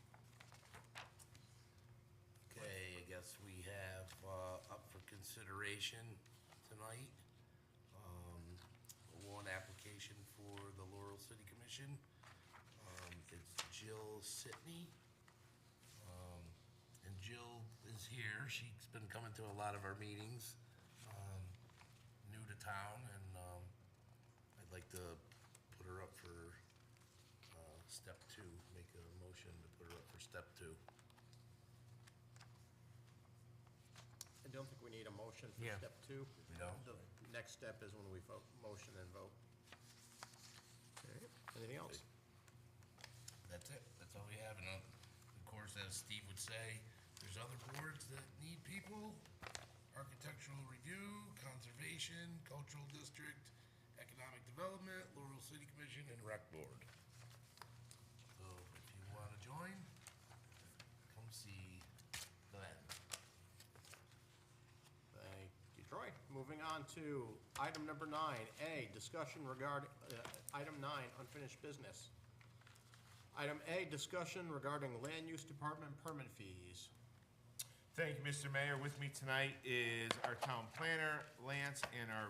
Okay, I guess we have up for consideration tonight, one application for the Laurel City Commission. It's Jill Sitney. And Jill is here. She's been coming to a lot of our meetings, new to town, and I'd like to put her up for step 2, make a motion to put her up for step 2. I don't think we need a motion for Yeah. step 2. We don't? The next step is when we vote, motion and vote. Okay, anything else? That's it. That's all we have. And of course, as Steve would say, there's other boards that need people. Architectural review, conservation, cultural district, economic development, Laurel City Commission, and rec board. So if you want to join, come see Glenn. Thank you, Troy. Moving on to item number 9, A, discussion regarding, item 9, unfinished business. Item A, discussion regarding land use department permit fees. Thank you, Mr. Mayor. With me tonight is our town planner, Lance, and our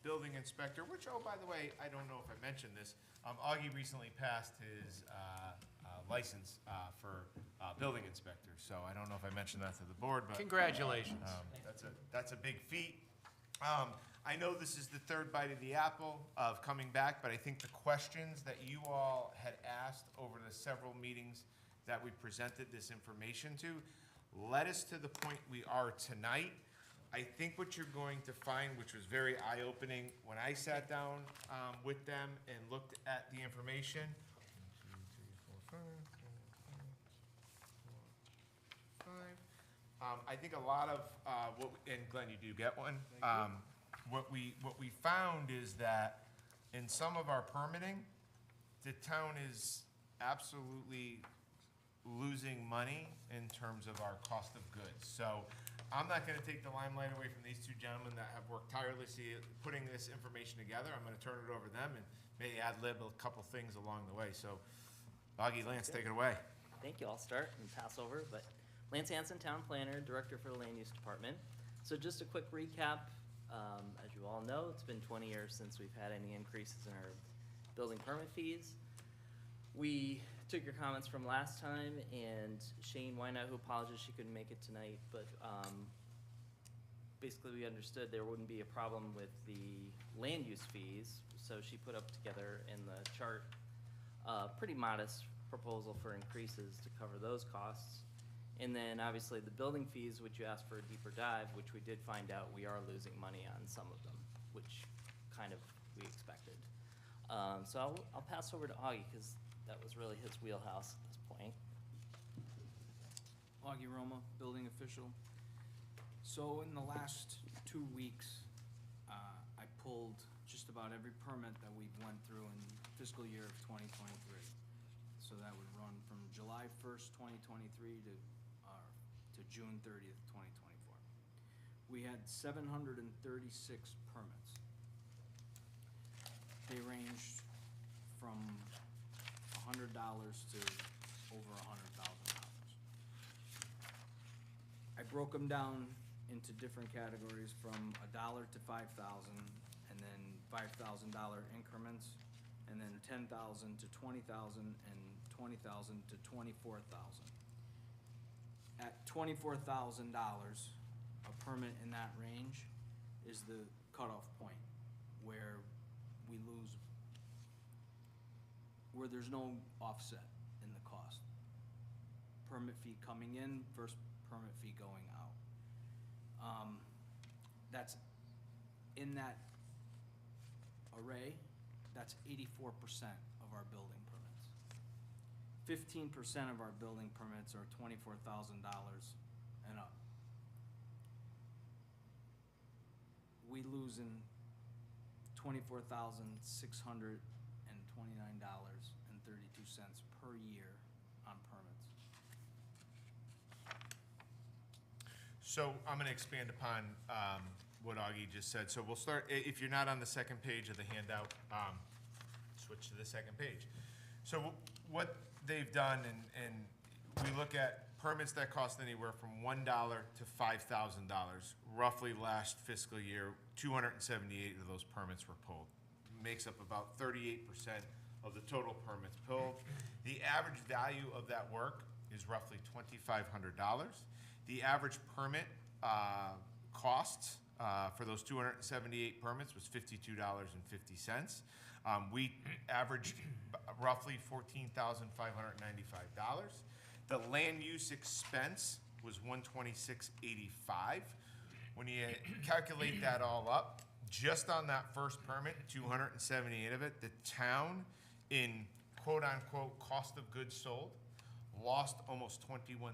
building inspector, which, oh, by the way, I don't know if I mentioned this. Augie recently passed his license for building inspector, so I don't know if I mentioned that to the board, but Congratulations. that's a big feat. I know this is the third bite of the apple of coming back, but I think the questions that you all had asked over the several meetings that we presented this information to led us to the point we are tonight. I think what you're going to find, which was very eye-opening, when I sat down with them and looked at the information. 1, 2, 3, 4, 5, 5. I think a lot of and Glenn, you do get one. What we found is that in some of our permitting, the town is absolutely losing money in terms of our cost of goods. So I'm not gonna take the limelight away from these two gentlemen that have worked tirelessly at putting this information together. I'm gonna turn it over to them and maybe ad-lib a couple things along the way. So, Augie, Lance, take it away. Thank you. I'll start and pass over, but Lance Hanson, Town Planner, Director for the Land Use Department. So just a quick recap. As you all know, it's been 20 years since we've had any increases in our building permit fees. We took your comments from last time, and Shane Wynot, who apologizes she couldn't make it tonight, but basically we understood there wouldn't be a problem with the land use fees, so she put up together in the chart a pretty modest proposal for increases to cover those costs. And then obviously the building fees, which you asked for a deeper dive, which we did find out we are losing money on some of them, which kind of we expected. So I'll pass over to Augie, because that was really his wheelhouse at this point. Augie Roma, building official. So in the last 2 weeks, I pulled just about every permit that we've went through in fiscal year of 2023. So that would run from July 1st, 2023 to June 30th, 2024. We had 736 permits. They ranged from $100 to over $100,000. I broke them down into different categories from $1 to $5,000, and then $5,000 increments, and then $10,000 to $20,000, and $20,000 to $24,000. At $24,000, a permit in that range is the cutoff point where we lose, where there's no offset in the cost. Permit fee coming in versus permit fee going out. That's, in that array, that's 84% of our building permits. 15% of our building permits are $24,000 and up. We lose in $24,629.32 per year on permits. So I'm going to expand upon what Augie just said. So we'll start, if you're not on the second page of the handout, switch to the second page. So what they've done, and we look at permits that cost anywhere from $1 to $5,000. Roughly last fiscal year, 278 of those permits were pulled. Makes up about 38% of the total permits pulled. The average value of that work is roughly $2,500. The average permit cost for those 278 permits was $52.50. We averaged roughly $14,595. The land use expense was $126.85. When you calculate that all up, just on that first permit, 278 of it, the town, in quote-unquote cost of goods sold, lost almost $21,000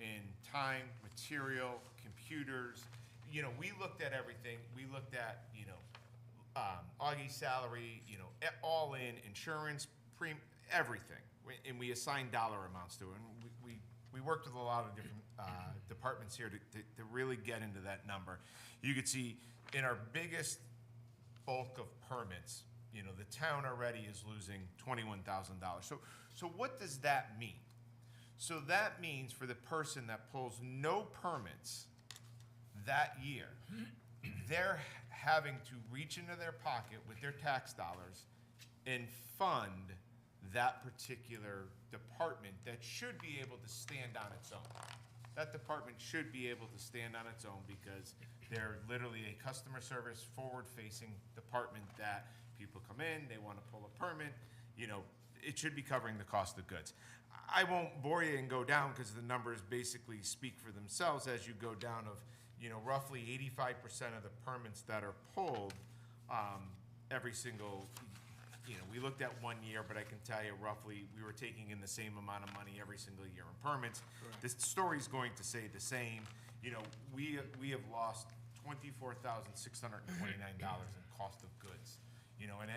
in time, material, computers. You know, we looked at everything. We looked at, you know, Augie's salary, you know, all in, insurance, everything. And we assigned dollar amounts to it. And we worked with a lot of different departments here to really get into that number. You could see in our biggest bulk of permits, you know, the town already is losing $21,000. So what does that mean? So that means for the person that pulls no permits that year, they're having to reach into their pocket with their tax dollars and fund that particular department that should be able to stand on its own. That department should be able to stand on its own because they're literally a customer service forward-facing department that people come in, they want to pull a permit, you know, it should be covering the cost of goods. I won't bore you and go down because the numbers basically speak for themselves as you go down of, you know, roughly 85% of the permits that are pulled every single, you know, we looked at 1 year, but I can tell you roughly we were taking in the same amount of money every single year in permits. This story's going to say the same. You know, we have lost $24,629 in cost of goods. You know, and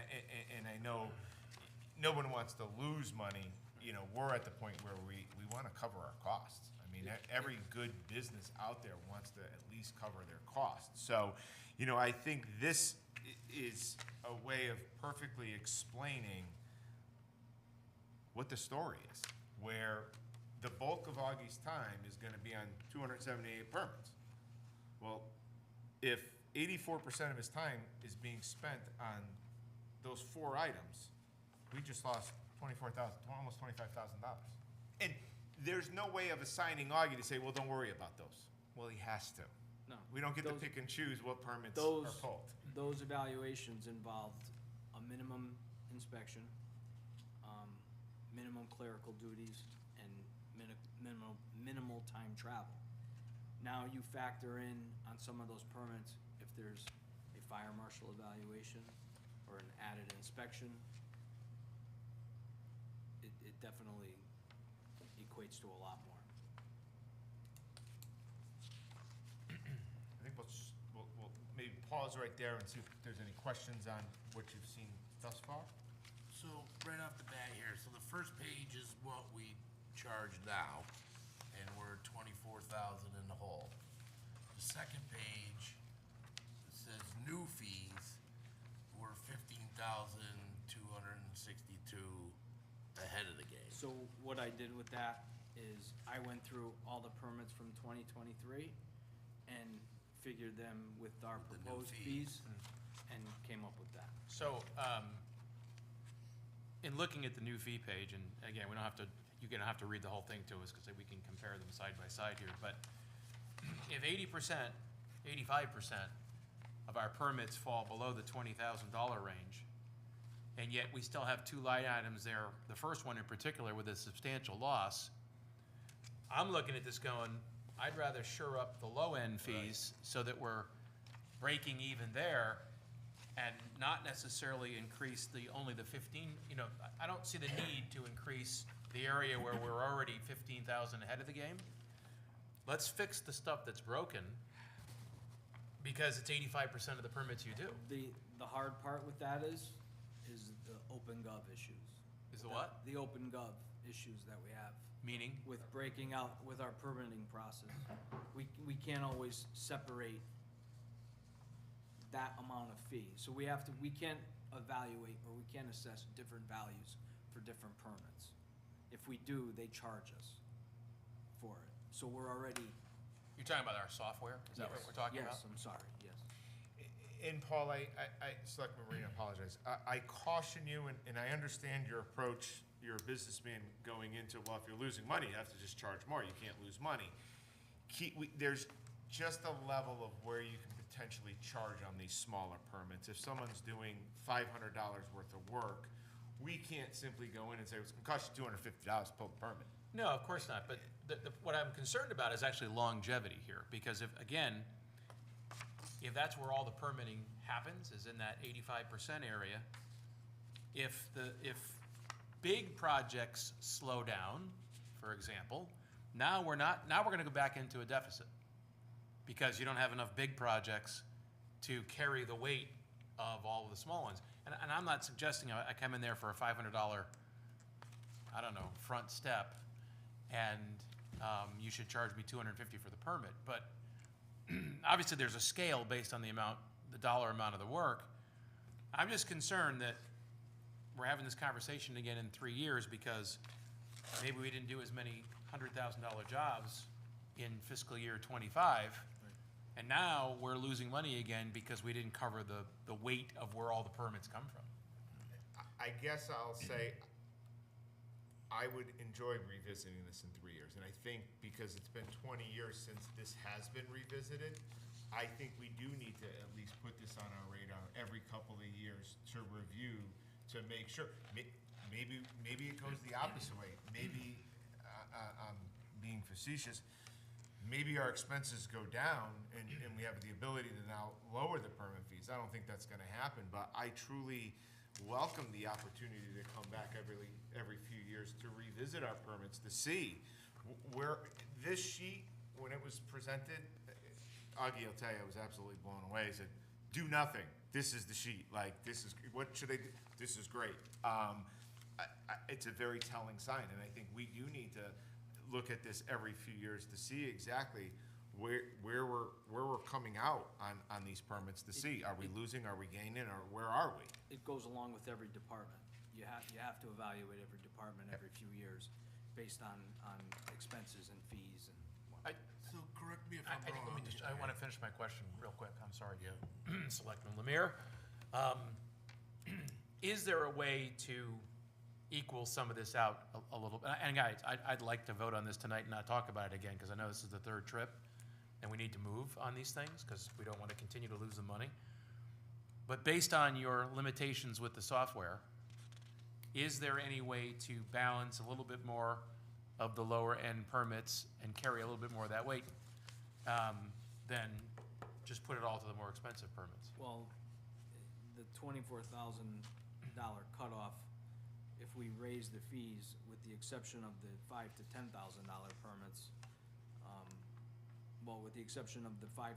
I know no one wants to lose money. You know, we're at the point where we want to cover our costs. I mean, every good business out there wants to at least cover their costs. So, you know, I think this is a way of perfectly explaining what the story is, where the bulk of Augie's time is going to be on 278 permits. Well, if 84% of his time is being spent on those 4 items, we just lost almost $25,000. And there's no way of assigning Augie to say, well, don't worry about those. Well, he has to. No. We don't get to Those- pick and choose what permits Those, are pulled. those evaluations involved a minimum inspection, minimum clerical duties, and minimal time travel. Now you factor in on some of those permits, if there's a fire marshal evaluation or an added inspection, it definitely equates to a lot more. I think we'll maybe pause right there and see if there's any questions on what you've seen thus far. So, right off the bat here, so the first page is what we charge now, and we're 24,000 in the hole. The second page, it says new fees, we're 15,262 ahead of the game. So what I did with that is I went through all the permits from 2023 and figured them with our With the new proposed fees. fees and came up with that. So, in looking at the new fee page, and again, we don't have to, you're gonna have to read the whole thing to us, because we can compare them side by side here, but if 80%, 85% of our permits fall below the $20,000 range, and yet we still have 2 line items there, the first one in particular with a substantial loss, I'm looking at this going, I'd rather shore up the low-end fees so that we're breaking even there and not necessarily increase only the 15, you know, I don't see the need to increase the area where we're already 15,000 ahead of the game. Let's fix the stuff that's broken, because it's 85% of the permits you do. The hard part with that is the open gov issues. Is the what? The open gov issues that we have Meaning? with breaking out with our permitting process. We can't always separate that amount of fee. So we can't evaluate or we can't assess different values for different permits. If we do, they charge us for it. So we're already. You're talking about our software? Is that what we're talking about? Yes, I'm sorry, yes. And Paul, Selectman Marine, I apologize. I caution you, and I understand your approach. You're a businessman going into, well, if you're losing money, you have to just charge more. You can't lose money. There's just a level of where you can potentially charge on these smaller permits. If someone's doing $500 worth of work, we can't simply go in and say, it's gonna cost you $250 to pull the permit. No, of course not, but what I'm concerned about is actually longevity here, because if that's where all the permitting happens, is in that 85% area, if big projects slow down, for example, now we're gonna go back into a deficit, because you don't have enough big projects to carry the weight of all of the small ones. And I'm not suggesting I come in there for a $500, I don't know, front step, and you should charge me $250 for the permit. But obviously there's a scale based on the dollar amount of the work. I'm just concerned that we're having this conversation again in 3 years, because maybe we didn't do as many $100,000 jobs in fiscal year '25. And now we're losing money again because we didn't cover the weight of where all the permits come from. I guess I'll say, I would enjoy revisiting this in 3 years. And I think because it's been 20 years since this has been revisited, I think we do need to at least put this on our radar every couple of years to review, to make sure. Maybe it goes the opposite way. Maybe, I'm being facetious, maybe our expenses go down and we have the ability to now lower the permit fees. I don't think that's gonna happen, but I truly welcome the opportunity to come back every few years to revisit our permits, to see where, this sheet, when it was presented, Augie will tell you, I was absolutely blown away. He said, do nothing. This is the sheet. Like, this is, what should they do? This is great. It's a very telling sign, and I think we do need to look at this every few years to see exactly where we're coming out on these permits, to see, are we losing, are we gaining, or where are we? It goes along with every department. You have to evaluate every department every few years based on expenses and fees and whatnot. So correct me if I I'm think, wrong. I want to finish my question real quick. I'm sorry, Selectman Lemire. Is there a way to equal some of this out a little bit? And guys, I'd like to vote on this tonight and not talk about it again, because I know this is the third trip, and we need to move on these things, because we don't want to continue to lose the money. But based on your limitations with the software, is there any way to balance a little bit more of the lower end permits and carry a little bit more of that weight, than just put it all to the more expensive permits? Well, the $24,000 cutoff, if we raise the fees, with the exception of the $5,000 to $10,000 permits, well, with the exception of the $5,000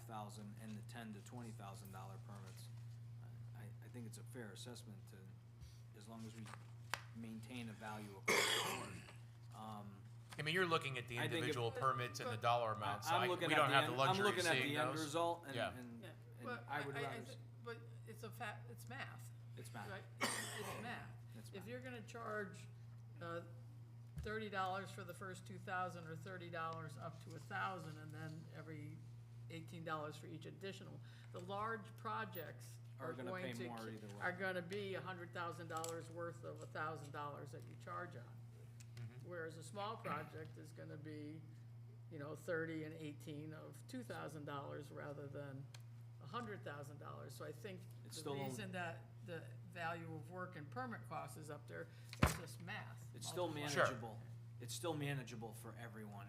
and the $10,000 to $20,000 permits, I think it's a fair assessment to, as long as we maintain a value across the board. I mean, you're looking at the I think if- individual permits and the dollar amounts, so I'm looking we at don't the have end- the luxury of I'm looking at seeing the end those. result, and Yeah. Yeah. and Well, I would rather, But it's it's math, it's math. right? It's math. It's If math. you're gonna charge, $30 for the first 2,000, or $30 up to 1,000, and then every $18 for each additional, the large projects Are are gonna going pay to, more either way. are gonna be $100,000 worth of $1,000 that you charge on. Whereas a small project is gonna be, 30 and 18 of $2,000 rather than $100,000. So I think It's the still only- reason that the value of work and permit cost is up there, it's just math. It's still Multiply. manageable. It's still manageable for everyone.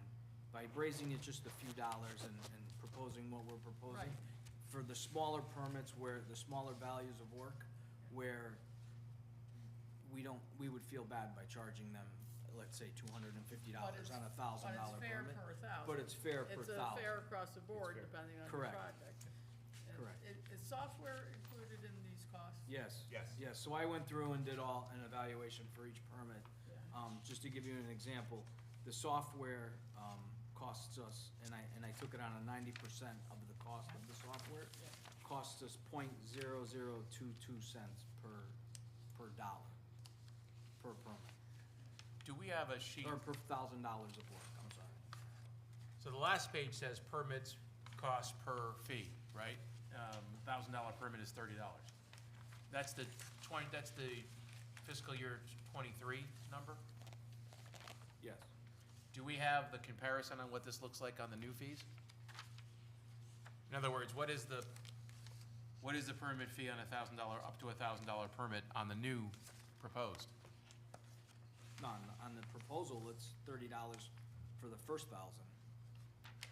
By raising it just a few dollars and proposing what we're proposing, Right. for the smaller permits, where the smaller values of work, where we would feel bad by charging them, let's say $250 on a $1,000 But it's fair permit. per 1,000. But it's fair per It's 1,000. fair across the board, depending on the Correct. project. And Correct. Is software included in these costs? Yes. Yes. Yes, so I went through and did an evaluation for each permit. Yeah. Just to give you an example, the software, costs us, and I took it on a 90% of the cost of the software, costs us .0022 per dollar, per permit, Do we have a sheet? or per $1,000 of work, I'm sorry. So the last page says permits cost per fee, right? $1,000 permit is $30. That's the fiscal year '23 number? Yes. Do we have the comparison on what this looks like on the new fees? In other words, what is the permit fee on $1,000, up to $1,000 permit on the new proposed? No, on the proposal, it's $30 for the first 1,000.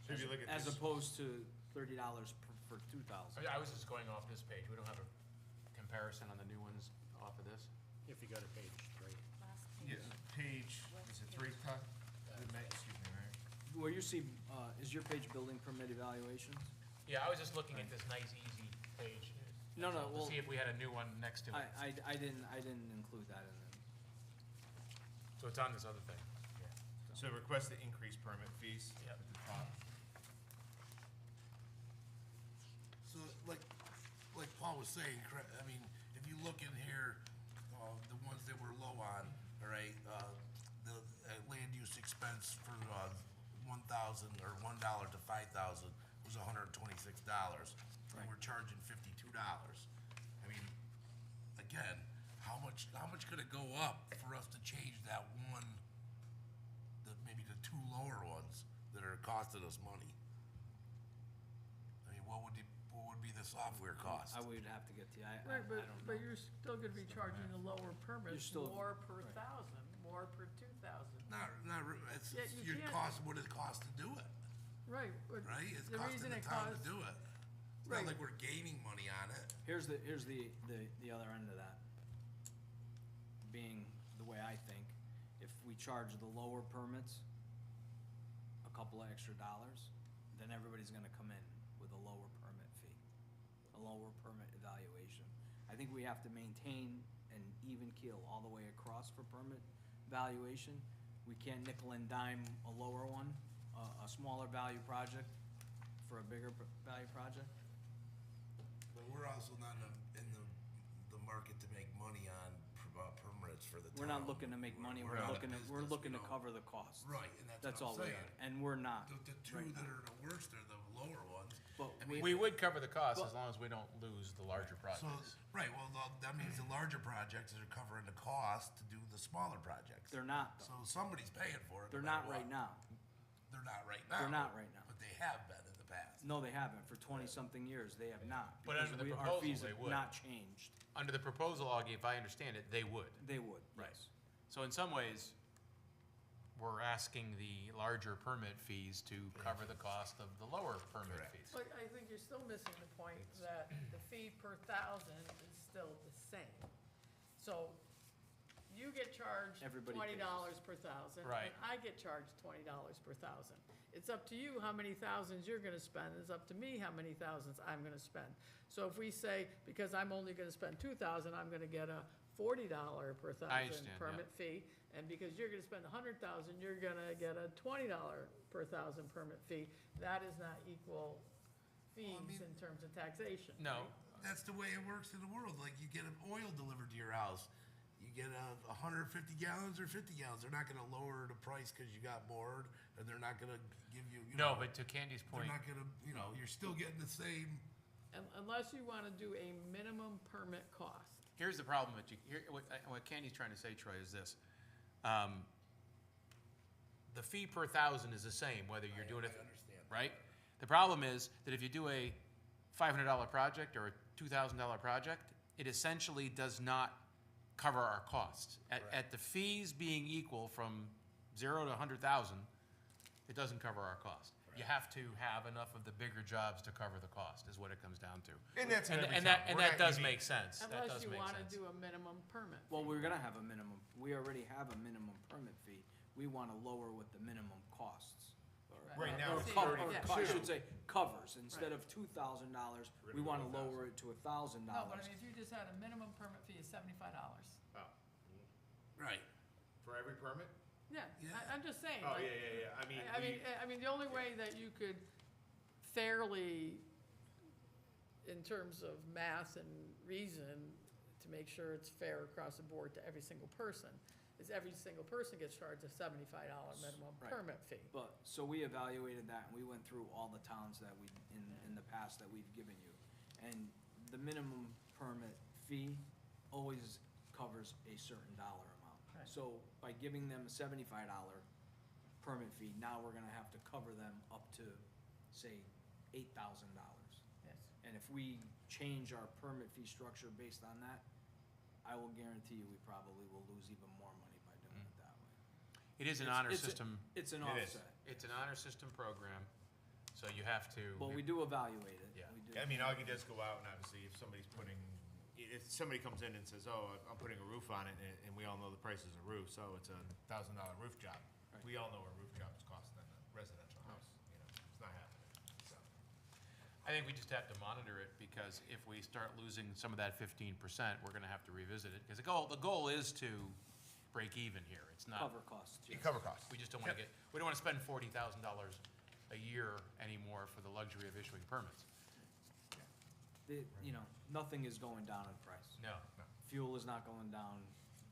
So if you look at As this, opposed to $30 for 2,000. I was just going off this page. We don't have a comparison on the new ones off of this? If you go to page 3. yeah, page, is it 3, Todd? Excuse me, right? Where you see, is your page building permit evaluations? Yeah, I was just looking at this nice, easy page. No, no, To well, see if we had a new one next to it. I didn't include that in it. So it's on this other thing. So request to increase permit fees Yep. at the top. So like Paul was saying, I mean, if you look in here, the ones that we're low on, all right, the land difference for, 1,000 or $1 to 5,000 was $126. And we're charging $52. I mean, again, how much could it go up for us to change that one, maybe the two lower ones that are costing us money? I mean, what would be the software cost? I would have to get to you, I Right, don't but know. you're still gonna be charging the lower permits, still- more per right. thousand, more per 2,000. It's Yeah, you your can't- cost, what it costs to do it, Right, but right? It's the costing reason the it town to costs, do it. It's Right. not like we're gaining money on it. Here's the other end of that. Being the way I think, if we charge the lower permits a couple of extra dollars, then everybody's gonna come in with a lower permit fee, a lower permit evaluation. I think we have to maintain an even keel all the way across for permit valuation. We can't nickel and dime a lower one, a smaller value project for a bigger value project. But we're also not in the market to make money on permits for the town. We're not looking to make money, we're not a looking to, we're business, looking we to don't- cover the costs. Right, and That's that's what all I'm we saying. are, and we're not. The two right that now. are the worst are the lower ones. But I mean, We would cover the cost Well- as long as we don't lose the larger So, projects. right, well, that means the larger projects are covering the cost to do the smaller projects. They're not, So though. somebody's paying for it. They're no matter not right what. now. They're not right now. They're not right now. But they have been in the past. No, they haven't. For 20-something years, they have not. But because under the our proposal, fees they have would. not changed. Under the proposal, Augie, if I understand it, they would. They would, Right. yes. So in some ways, we're asking the larger permit fees to cover the cost of the lower permit Correct. fees. but I think you're still missing the point that the fee per thousand is still the same. So you get charged Everybody $20 per thousand. Right. And I get charged $20 per thousand. It's up to you how many thousands you're gonna spend, it's up to me how many thousands I'm gonna spend. So if we say, because I'm only gonna spend 2,000, I'm gonna get a $40 per thousand understand, yeah. permit fee. And because you're gonna spend 100,000, you're gonna get a $20 per thousand permit fee. That is not equal fees mean- in terms of taxation. No, right? That's the way it works in the world. Like, you get an oil delivered to your house. You get 150 gallons or 50 gallons. They're not gonna lower the price because you got bored, and they're not gonna give you, you no, know. but to Candy's They're point, not gonna, you're still getting the same. Unless you wanna do a minimum permit cost. here's the problem that what Candy's trying to say, Troy, is this. The fee per thousand is the same, whether you're doing it, I understand. right? The problem is that if you do a $500 project or a $2,000 project, it essentially does not cover our costs. At the fees being equal from 0 to 100,000, it doesn't cover our cost. You have to have enough of the bigger jobs to cover the cost, is what it comes down to. And that's in every And town. that We're not does unique. make sense. That Unless does you make wanna sense. do a minimum permit. Well, we're gonna have a minimum, we already have a minimum permit fee. We wanna lower what the minimum costs. Right now, Or it's cover, Yeah. I should say, covers. Instead of $2,000, we wanna lower it to $1,000. No, but I mean, if you just had a minimum permit fee of $75. Right. For every permit? Yeah, Yeah. I'm just saying. Oh, like, yeah. I mean, the only way that you could fairly, in terms of math and reason, to make sure it's fair across the board to every single person, is every single person gets charged a $75 minimum Right. permit fee. But, so we evaluated that, and we went through all the towns that we, in the past that we've given you. And the minimum permit fee always covers a certain dollar amount. Right. So by giving them a $75 permit fee, now we're gonna have to cover them up to, say, $8,000. Yes. And if we change our permit fee structure based on that, I will guarantee you we probably will lose even more money by doing it that way. It is an It's- honor it's a- system, It's an It is. offset. it's an honor system program, so you have to. Well, we do evaluate it. Yeah. We do. I mean, Augie does go out, and obviously, if somebody's if somebody comes in and says, oh, I'm putting a roof on it, and we all know the price is a roof, so it's a $1,000 roof job. Right. We all know what roof jobs cost than a residential house, it's not happening, so. I think we just have to monitor it, because if we start losing some of that 15%, we're gonna have to revisit it. Because the goal is to break even here. It's not, Cover costs. You yes. cover costs. we just don't wanna we don't wanna spend $40,000 a year anymore for the luxury of issuing permits. Nothing is going down in price. No. Fuel is not going down,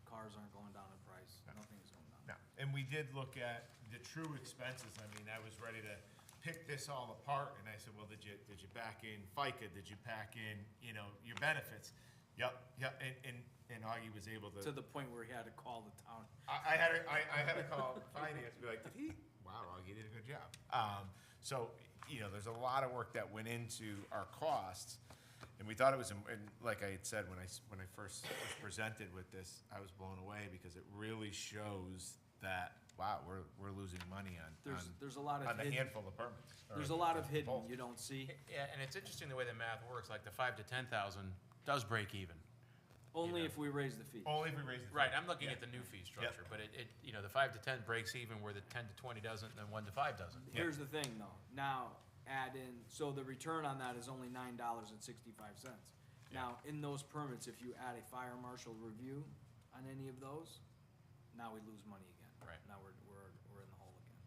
cars aren't going down in price, nothing is going down. No, and we did look at the true expenses. I mean, I was ready to pick this all apart, and I said, well, did you back in FICA? Did you pack in, you know, your benefits? Yep, and Augie was able To the point where he had to call the town. I had to call finance, be like, did he? Wow, Augie did a good job. So, you know, there's a lot of work that went into our costs, and we thought it was, and like I had said, when I first was presented with this, I was blown away because it really shows that, wow, we're losing money on There's a lot of on the hidden, handful of permits. or there's a lot of the hidden bulk. you don't see. Yeah, and it's interesting the way the math works, like the 5 to 10,000 does break even. Only know. if we raise the fee. Only if we raise the. Right, fee. I'm looking Yeah. at the new fee structure, but it, you know, the 5 to 10 breaks even where the 10 to 20 doesn't, and then 1 to 5 doesn't. Here's the thing, though. Now, add in, so the return on that is only $9.65. Now, in those permits, if you add a fire marshal review on any of those, now we lose money again. Right. Now we're in the hole again.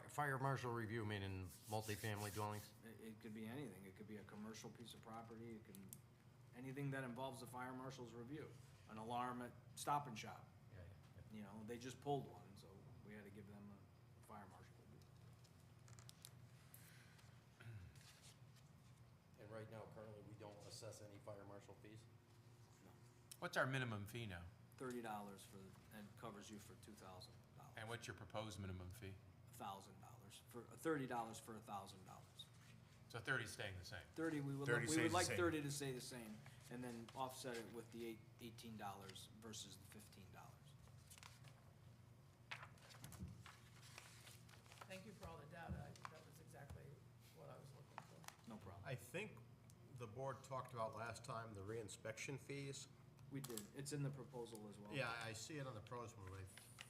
Fire marshal review, meaning multifamily dwellings? It could be anything. It could be a commercial piece of property. It can, anything that involves the fire marshal's review. An alarm at Stop and Shop. You know, they just pulled one, so we had to give them a fire marshal review. And right now, currently, we don't assess any fire marshal fees. What's our minimum fee now? $30 for, and covers you for $2,000. And what's your proposed minimum fee? $1,000 for, $30 for $1,000. So 30 staying the same. 30, we 30 stays would the like same. 30 to stay the same, and then offset it with the $18 versus the $15. Thank you for all the data. That was exactly what I was looking for. No problem. I think the board talked about last time the reinspection fees. We did. It's in the proposal as well. Yeah, I see it on the pros move. I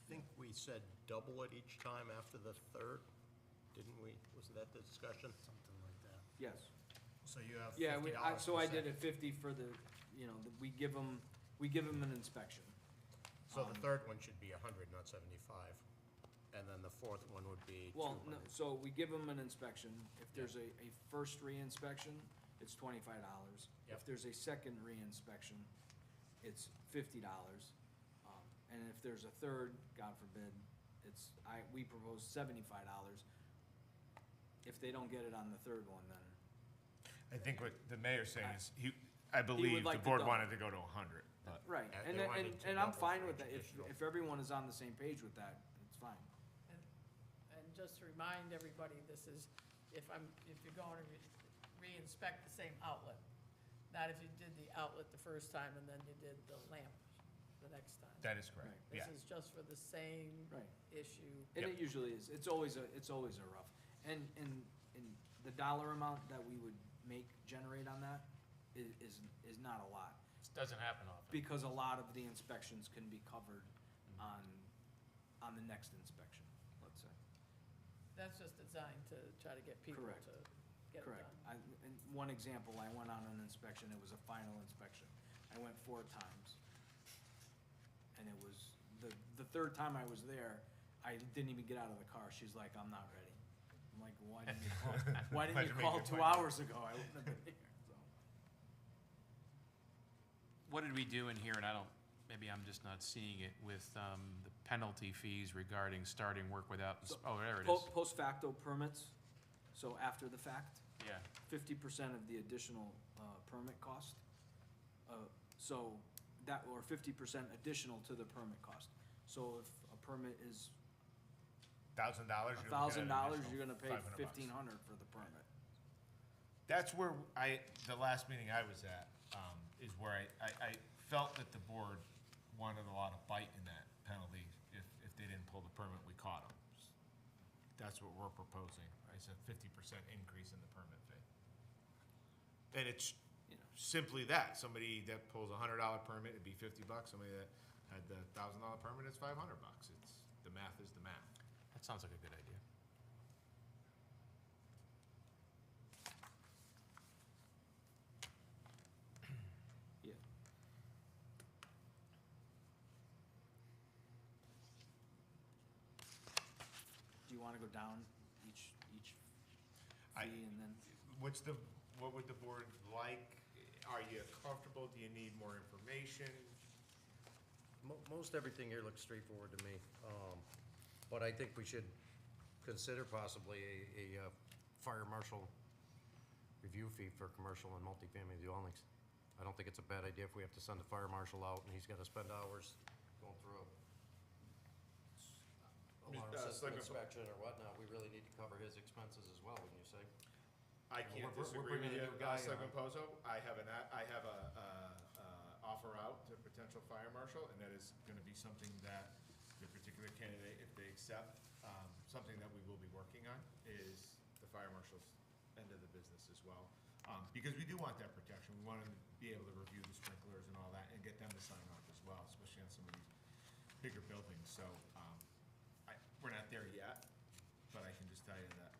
think we said double it each time after the third, didn't we? Wasn't that the discussion? Something like that. Yes. So you have Yeah, $50 so I per did set. it 50 for the, you know, we give them an inspection. So the third one should be 100, not 75. And then the fourth one would be 200. Well, no, so we give them an inspection. If there's a first re-inspection, it's $25. Yep. If there's a second re-inspection, it's $50. And if there's a third, God forbid, we propose $75. If they don't get it on the third one, then, I think what the mayor's saying is, I believe the like to board double. wanted to go to 100, but. right. Yeah, And, they wanted to and I'm double fine for with that. each If additional. everyone is on the same page with that, it's fine. And just to remind everybody, this is, if you're going to re-inspect the same outlet, not if you did the outlet the first time and then you did the lamp the next time. That is correct, Right. yeah. This is just for the same Right. issue. And Yep. it usually is. It's always a rough. And the dollar amount that we would generate on that is not a lot. This doesn't happen often. Because a lot of the inspections can be covered on the next inspection, let's say. That's just designed to try to get people to Correct. get it Correct. done. And one example, I went on an inspection, it was a final inspection. I went 4 times. And it was, the third time I was there, I didn't even get out of the car. She's like, I'm not ready. I'm like, why didn't you call, why didn't Why'd you you make call the 2 appointment? hours ago? I wouldn't have been here, so. What did we do in here, and maybe I'm just not seeing it, with the penalty fees regarding starting work without, oh, there it is. Post facto permits, so after the fact, Yeah, 50% of the additional permit cost. So that, or 50% additional to the permit cost. So if a permit is $1,000, $1,000, you're gonna pay $1,500 for the permit. That's where the last meeting I was at, is where I felt that the board wanted a lot of bite in that penalty. If they didn't pull the permit, we caught them. That's what we're proposing. It's a 50% increase in the permit fee. And it's You know. simply that. Somebody that pulls a $100 permit, it'd be $50. Somebody that had the $1,000 permit, it's $500. The math is the math. that sounds like a good idea. Yeah. Do you wanna go down each I- fee and then? What would the board like? Are you comfortable? Do you need more information? Most everything here looks straightforward to me, but I think we should consider possibly a fire marshal review fee for commercial and multifamily dwellings. I don't think it's a bad idea if we have to send a fire marshal out and he's gotta spend hours going through a alarm system Selectman- inspection or whatnot. We really need to cover his expenses as well, wouldn't you say? I Well, can't we're disagree bringing with a you, new guy Selectman on. Pozo. I have a offer out to potential fire marshal, and that is gonna be something that the particular candidate, if they accept, something that we will be working on is the fire marshal's end of the business as well. Because we do want that protection. We want them to be able to review the sprinklers and all that and get them to sign off as well, especially on some of these bigger buildings. So, we're not there yet, but I can just tell you that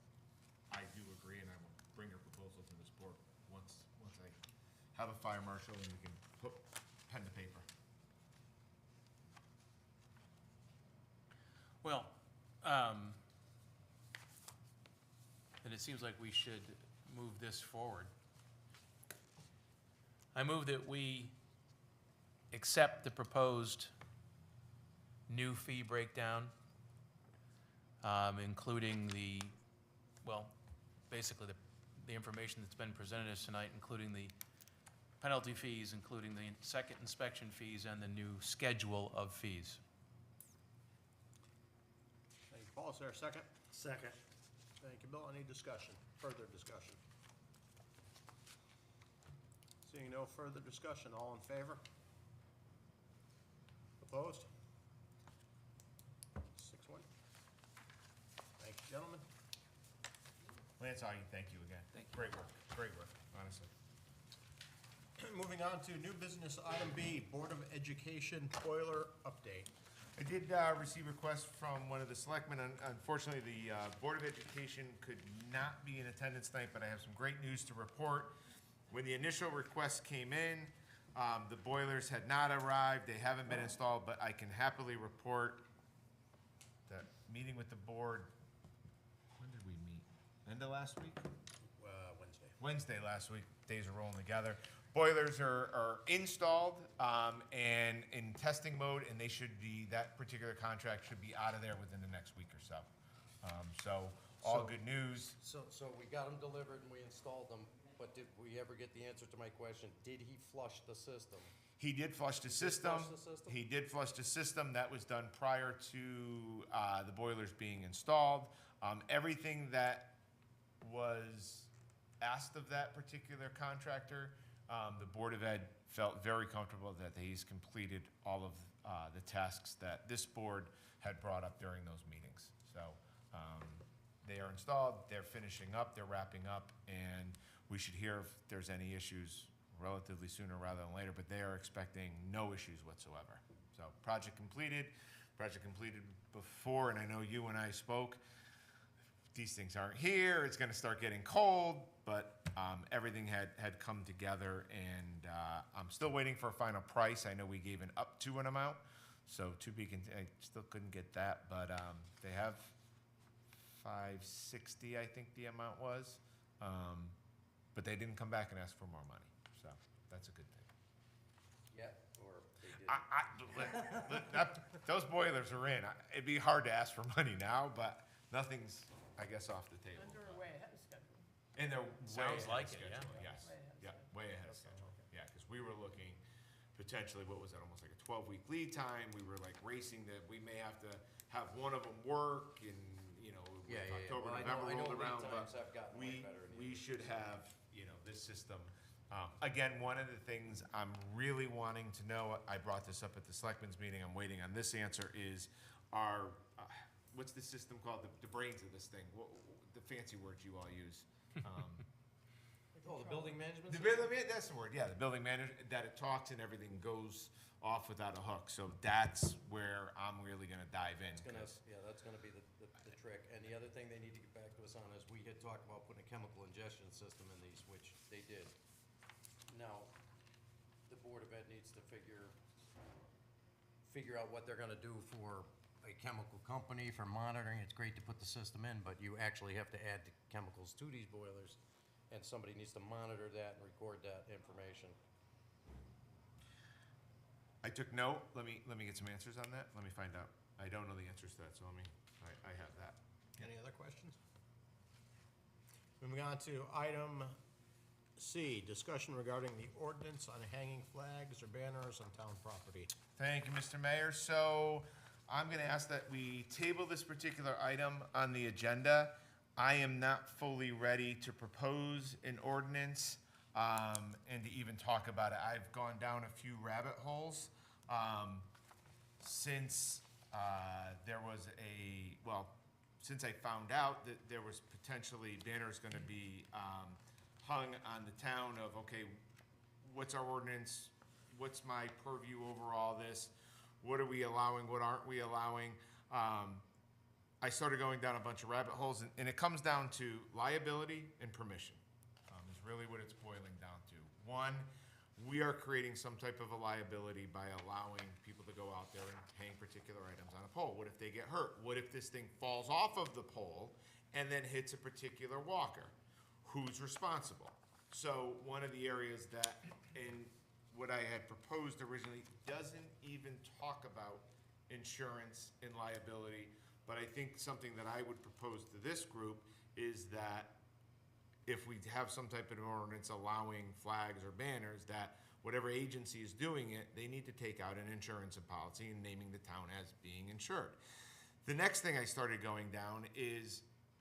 I do agree, and I will bring your proposal to this board once I have a fire marshal and we can put pen to paper. Well, then it seems like we should move this forward. I move that we accept the proposed new fee breakdown, including basically the information that's been presented us tonight, including the penalty fees, including the second inspection fees, and the new schedule of fees. Thank you, Paul. Is there a second? Second. Thank you, Bill. Any discussion, further discussion? Seeing no further discussion, all in favor? Opposed? 6-1. Thank you, gentlemen. Lance Augie, thank you again. Thank you. Great work, honestly. Moving on to new business, item B, Board of Education boiler update. I did receive a request from one of the selectmen. Unfortunately, the Board of Education could not be in attendance tonight, but I have some great news to report. When the initial request came in, the boilers had not arrived. They haven't been installed, but I can happily report that meeting with the board, when did we meet? End of last week? Wednesday. Wednesday last week. Days are rolling together. Boilers are installed and in testing mode, and they should be, that particular contract should be out of there within the next week or so. So, all So- good news. So we got them delivered and we installed them, but did we ever get the answer to my question? Did he flush the system? He did flush the system. flush the system? He did flush the system. That was done prior to the boilers being installed. Everything that was asked of that particular contractor, the Board of Ed felt very comfortable that he's completed all of the tasks that this board had brought up during those meetings. So they are installed, they're finishing up, they're wrapping up, and we should hear if there's any issues relatively sooner rather than later, but they are expecting no issues whatsoever. So project completed before, and I know you and I spoke. These things aren't here, it's gonna start getting cold, but everything had come together, and I'm still waiting for a final price. I know we gave up to an amount, so I still couldn't get that, but they have $560, I think the amount was. But they didn't come back and ask for more money, so that's a good thing. Yeah, or they did. Those boilers are in. It'd be hard to ask for money now, but nothing's, I guess, off the table. And they're way ahead of schedule. And they're Sounds way like ahead it, of schedule, yeah. yes. Way ahead of Yeah, schedule. way ahead of schedule. Yeah, because we were looking potentially, what was that, almost like a 12-week lead time. We were like racing that we may have to have one of them work, and, you know, with October, Well, November I know rolled lead around, but times have gotten way better in the we should have, this system. Again, one of the things I'm really wanting to know, I brought this up at the Selectmen's meeting, I'm waiting on this answer, is our, what's the system called, the brains of this thing, the fancy words you all use. Oh, the building management The system? that's the word, yeah, the building manager, that it talks and everything goes off without a hook, so that's where I'm really gonna dive in. It's gonna, 'cause- yeah, that's gonna be the trick. And the other thing they need to get back to us on is we had talked about putting a chemical ingestion system in these, which they did. Now, the Board of Ed needs to figure out what they're gonna do for a chemical company for monitoring. It's great to put the system in, but you actually have to add the chemicals to these boilers, and somebody needs to monitor that and record that information. I took note. Let me get some answers on that. Let me find out. I don't know the answers to that, so I have that. Any other questions? Moving on to item C, discussion regarding the ordinance on hanging flags or banners on town property. Thank you, Mr. Mayor. So I'm going to ask that we table this particular item on the agenda. I am not fully ready to propose an ordinance and to even talk about it. I've gone down a few rabbit holes since there was since I found out that there was potentially banners going to be hung on the town of, okay, what's our ordinance? What's my purview over all this? What are we allowing? What aren't we allowing? I started going down a bunch of rabbit holes, and it comes down to liability and permission is really what it's boiling down to. One, we are creating some type of a liability by allowing people to go out there and hang particular items on a pole. What if they get hurt? What if this thing falls off of the pole and then hits a particular walker? Who's responsible? So one of the areas that, in what I had proposed originally, doesn't even talk about insurance and liability, but I think something that I would propose to this group is that if we have some type of ordinance allowing flags or banners, that whatever agency is doing it, they need to take out an insurance policy and naming the town as being insured. The next thing I started going down is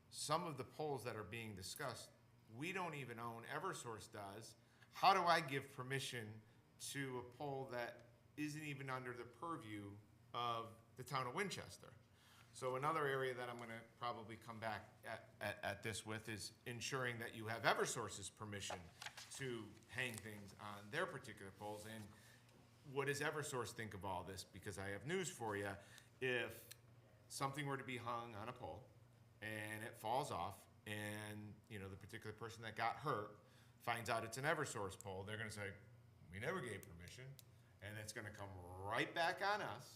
some of the poles that are being discussed, we don't even own, Eversource does. How do I give permission to a pole that isn't even under the purview of the town of Winchester? So another area that I'm gonna probably come back at this with is ensuring that you have Eversource's permission to hang things on their particular poles. And what does Eversource think of all this? Because I have news for you. If something were to be hung on a pole and it falls off and, you know, the particular person that got hurt finds out it's an Eversource pole, they're gonna say, we never gave permission, and it's gonna come right back on us.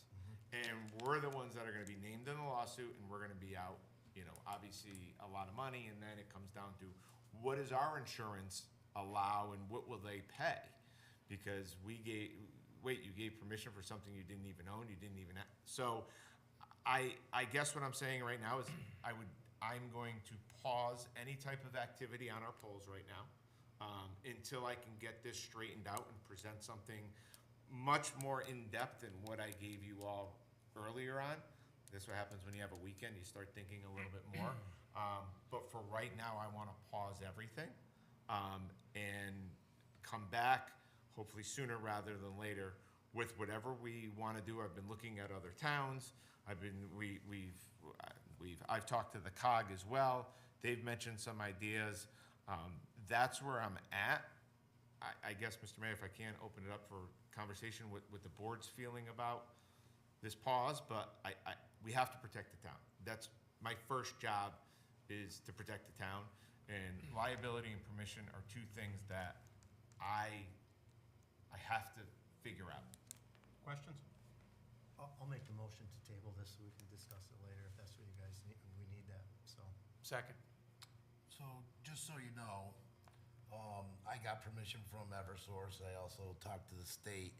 And we're the ones that are gonna be named in the lawsuit, and we're gonna be out, you know, obviously a lot of money, and then it comes down to, what does our insurance allow and what will they pay? Because you gave permission for something you didn't even own, you didn't even have. So I guess what I'm saying right now is I'm going to pause any type of activity on our polls right now until I can get this straightened out and present something much more in-depth than what I gave you all earlier on. That's what happens when you have a weekend, you start thinking a little bit more. But for right now, I wanna pause everything and come back, hopefully sooner rather than later, with whatever we wanna do. I've been looking at other towns. I've talked to the COG as well. They've mentioned some ideas. That's where I'm at. I guess, Mr. Mayor, if I can open it up for conversation with the board's feeling about this pause, but we have to protect the town. That's my first job, is to protect the town, and liability and permission are two things that I have to figure out. Questions? I'll make the motion to table this so we can discuss it later if that's what you guys need, we need that, so. Second. So, just so you know, I got permission from Eversource. I also talked to the state.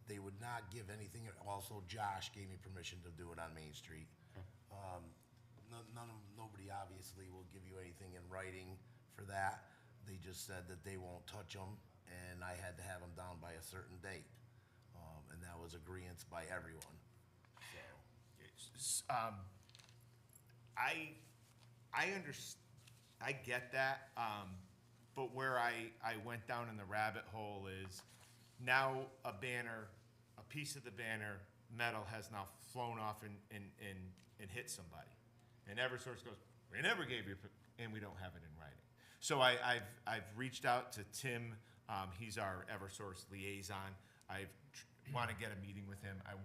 They would not give anything. Also, Josh gave me permission to do it on Main Street. Nobody obviously will give you anything in writing for that. They just said that they won't touch them, and I had to have them down by a certain date. And that was agreeance by everyone, so. I get that, but where I went down in the rabbit hole is now a piece of the banner metal has now flown off and hit somebody. And Eversource goes, we never gave you, and we don't have it in writing. So I've reached out to Tim, he's our Eversource liaison. I want to get a meeting with him. I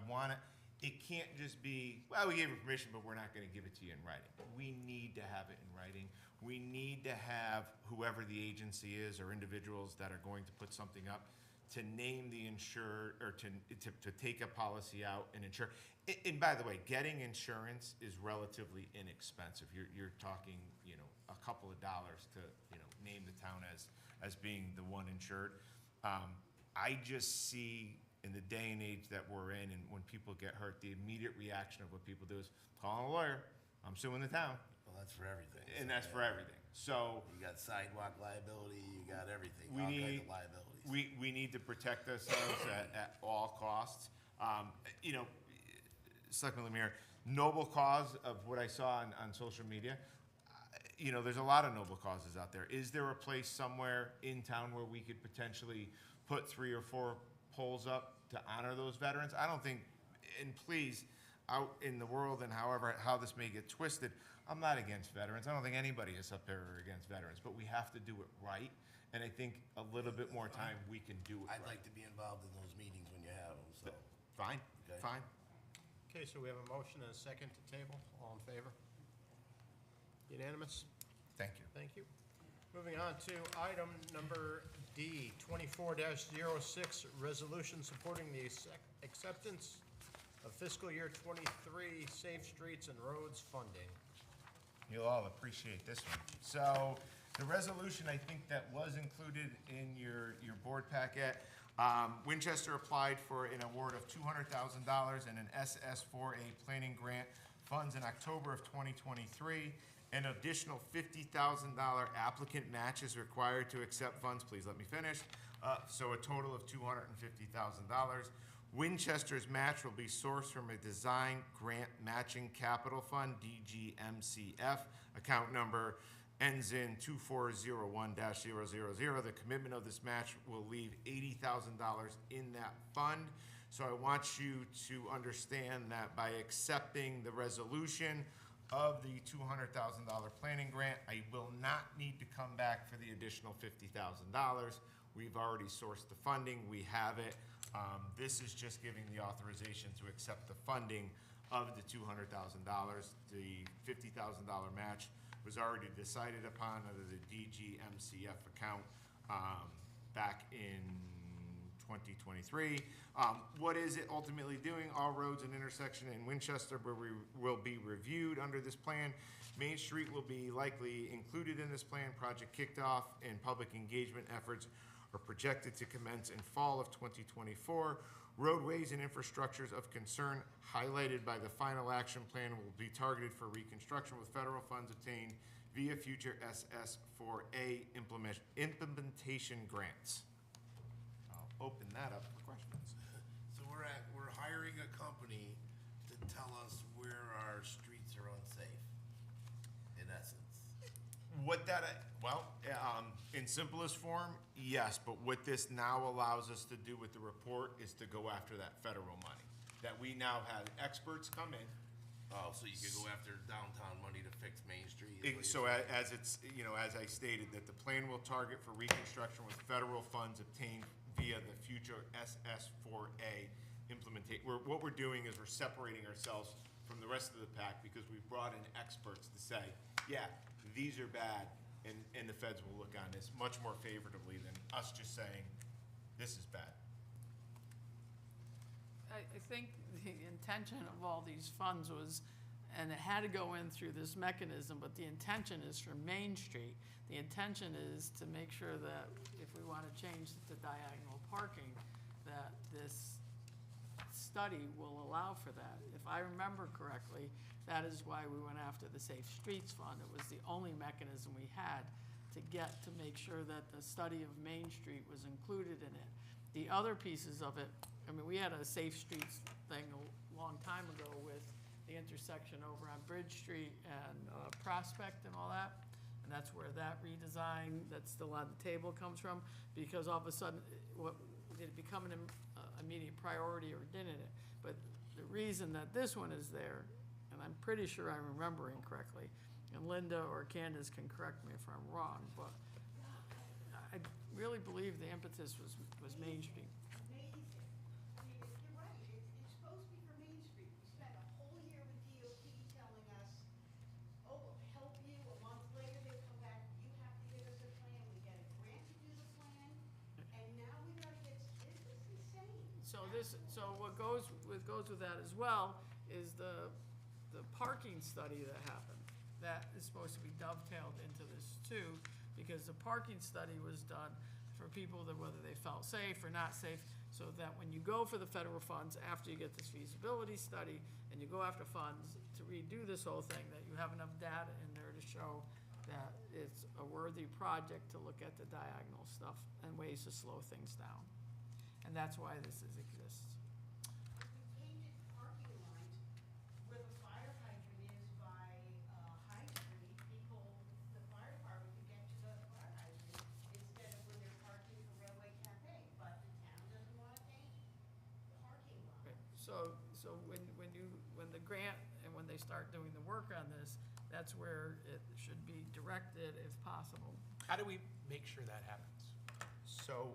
want it. It can't just be, well, we gave you permission, but we're not going to give it to you in writing. We need to have it in writing. We need to have whoever the agency is or individuals that are going to put something up to name the insured, or to take a policy out and insure. And by the way, getting insurance is relatively inexpensive. You're talking, you know, a couple of dollars to, you know, name the town as being the one insured. I just see in the day and age that we're in, and when people get hurt, the immediate reaction of what people do is calling a lawyer, I'm suing the town, Well, that's for everything. and that's for everything. So You got sidewalk liability, you got everything, We all kinds need- of liabilities. we need to protect ourselves at all costs. You know, Selectman Lemire, noble cause of what I saw on social media, you know, there's a lot of noble causes out there. Is there a place somewhere in town where we could potentially put 3 or 4 poles up to honor those veterans? I don't think, and please, out in the world and how this may get twisted, I'm not against veterans. I don't think anybody is up there against veterans, but we have to do it right. And I think a little bit more time, we can do it I'd right. like to be involved in those meetings when you have them, so. Fine, Okay. fine. Okay, so we have a motion and a second to table. All in favor? Unanimous? Thank you. Thank you. Moving on to item number D, 24-06, resolution supporting the acceptance of fiscal year '23 Safe Streets and Roads funding. You'll all appreciate this one. So the resolution, I think that was included in your board packet. Winchester applied for an award of $200,000 and an SS4A planning grant funds in October of 2023. An additional $50,000 applicant match is required to accept funds. Please let me finish. So a total of $250,000. Winchester's match will be sourced from a design grant matching capital fund, DGMCF, account number ends in 2401-000. The commitment of this match will leave $80,000 in that fund. So I want you to understand that by accepting the resolution of the $200,000 planning grant, I will not need to come back for the additional $50,000. We've already sourced the funding, we have it. This is just giving the authorization to accept the funding of the $200,000. The $50,000 match was already decided upon under the DGMCF account back in 2023. What is it ultimately doing? All roads and intersection in Winchester will be reviewed under this plan. Main Street will be likely included in this plan. Project kicked off and public engagement efforts are projected to commence in fall of 2024. Roadways and infrastructures of concern highlighted by the final action plan will be targeted for reconstruction with federal funds obtained via future SS4A implementation grants. I'll open that up for questions. So we're hiring a company to tell us where our streets are unsafe, in essence. In simplest form, yes, but what this now allows us to do with the report is to go after that federal money. That we now have experts come in. Oh, so you could go after downtown money to fix Main Street? So as it's, as I stated, that the plan will target for reconstruction with federal funds obtained via the future SS4A implementation. What we're doing is we're separating ourselves from the rest of the pack because we've brought in experts to say, yeah, these are bad, and the feds will look on this much more favorably than us just saying, this is bad. I think the intention of all these funds was, and it had to go in through this mechanism, but the intention is for Main Street. The intention is to make sure that if we want to change it to diagonal parking, that this study will allow for that. If I remember correctly, that is why we went after the Safe Streets Fund. It was the only mechanism we had to get to make sure that the study of Main Street was included in it. The other pieces of it, I mean, we had a Safe Streets thing a long time ago with the intersection over on Bridge Street and Prospect and all that. And that's where that redesign that's still on the table comes from, because all of a sudden, did it become an immediate priority or didn't it? But the reason that this one is there, and I'm pretty sure I'm remembering correctly, and Linda or Candace can correct me if I'm wrong, but I really believe the impetus was Main Street. Amazing. I mean, you're right, it's supposed to be for Main Street. We spent a whole year with DOT telling us, oh, we'll help you. A month later, they come back, you have to give us a plan. We get a grant to do the plan, and now we gotta get, this is insane. So what goes with that as well is the parking study that happened. That is supposed to be dovetailed into this too, because the parking study was done for people that whether they felt safe or not safe. so that when you go for the federal funds, after you get this feasibility study, and you go after funds to redo this whole thing, that you have enough data in there to show that it's a worthy project to look at the diagonal stuff and ways to slow things down. And that's why this exists. We painted parking lot where the fire hydrant is by High Street. People, the fire department can get to the fire hydrant instead of when they're parking for Railway Cafe. But the town doesn't want to paint the parking lot. So when the grant and when they start doing the work on this, that's where it should be directed if possible. How do we make sure that happens? So,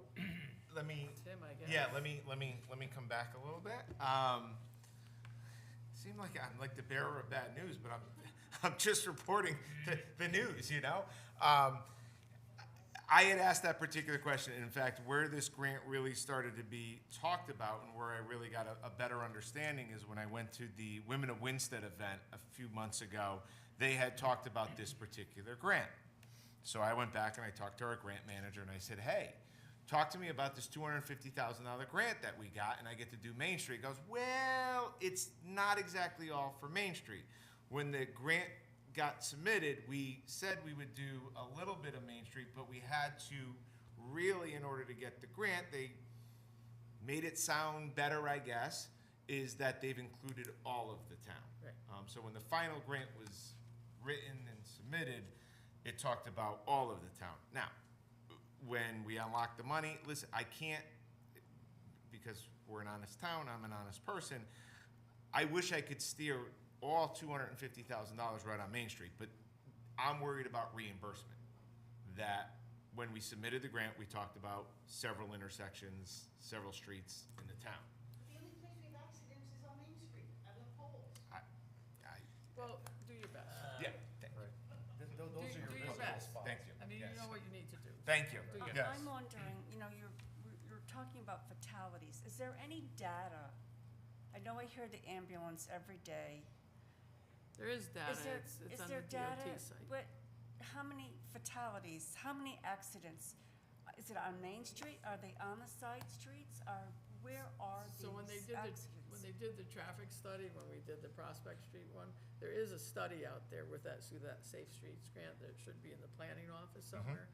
let me, Tim, I guess. yeah, let me come back a little bit. Seem like I'm like the bearer of bad news, but I'm just reporting the news, you know? I had asked that particular question. In fact, where this grant really started to be talked about and where I really got a better understanding is when I went to the Women of Winstead event a few months ago. They had talked about this particular grant. So I went back and I talked to our grant manager and I said, hey, talk to me about this $250,000 grant that we got and I get to do Main Street. He goes, well, it's not exactly all for Main Street. When the grant got submitted, we said we would do a little bit of Main Street, but we had to really, in order to get the grant, they made it sound better, I guess, is that they've included all of the town. Right. So when the final grant was written and submitted, it talked about all of the town. Now, when we unlock the money, listen, I can't, because we're an honest town, I'm an honest person, I wish I could steer all $250,000 right on Main Street, but I'm worried about reimbursement. That when we submitted the grant, we talked about several intersections, several streets in the town. The only place we have accidents is on Main Street, on the poles. Well, do your best. Yeah, thank you. Those are your Do your visible best. spots. Thank you. I mean, you Yes. know what you need to do. Thank you. Do your Yes. I'm wondering, you know, you're talking about fatalities. Is there any data? I know I hear the ambulance every day. There is data, Is there, it's is on there the DOT data? site. But how many fatalities, how many accidents? Is it on Main Street? Are they on the side streets? Where are these So when they accidents? did the traffic study, when we did the Prospect Street one, there is a study out there with that Safe Streets grant that should be in the planning office somewhere.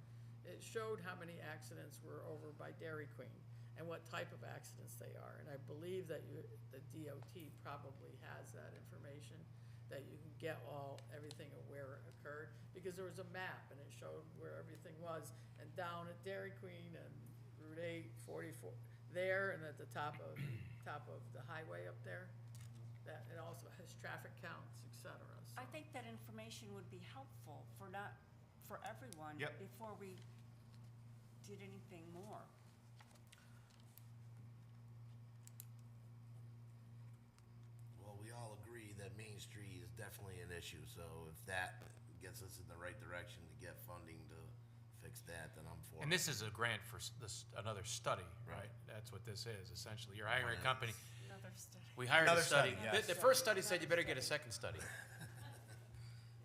It showed how many accidents were over by Dairy Queen and what type of accidents they are. And I believe that the DOT probably has that information, that you can get everything of where it occurred, because there was a map and it showed where everything was, and down at Dairy Queen and Route 8, 44, there, and at the top of the highway up there. That it also has traffic counts, et cetera. I think that information would be helpful for everyone. Yep. Before we did anything more. Well, we all agree that Main Street is definitely an issue, so if that gets us in the right direction to get funding to fix that, then I'm for it. And this is a grant for another study, right? That's what this is, essentially. You're hiring a company. Another study. We hired a Another study. study, yes. The first study said you better get a second study.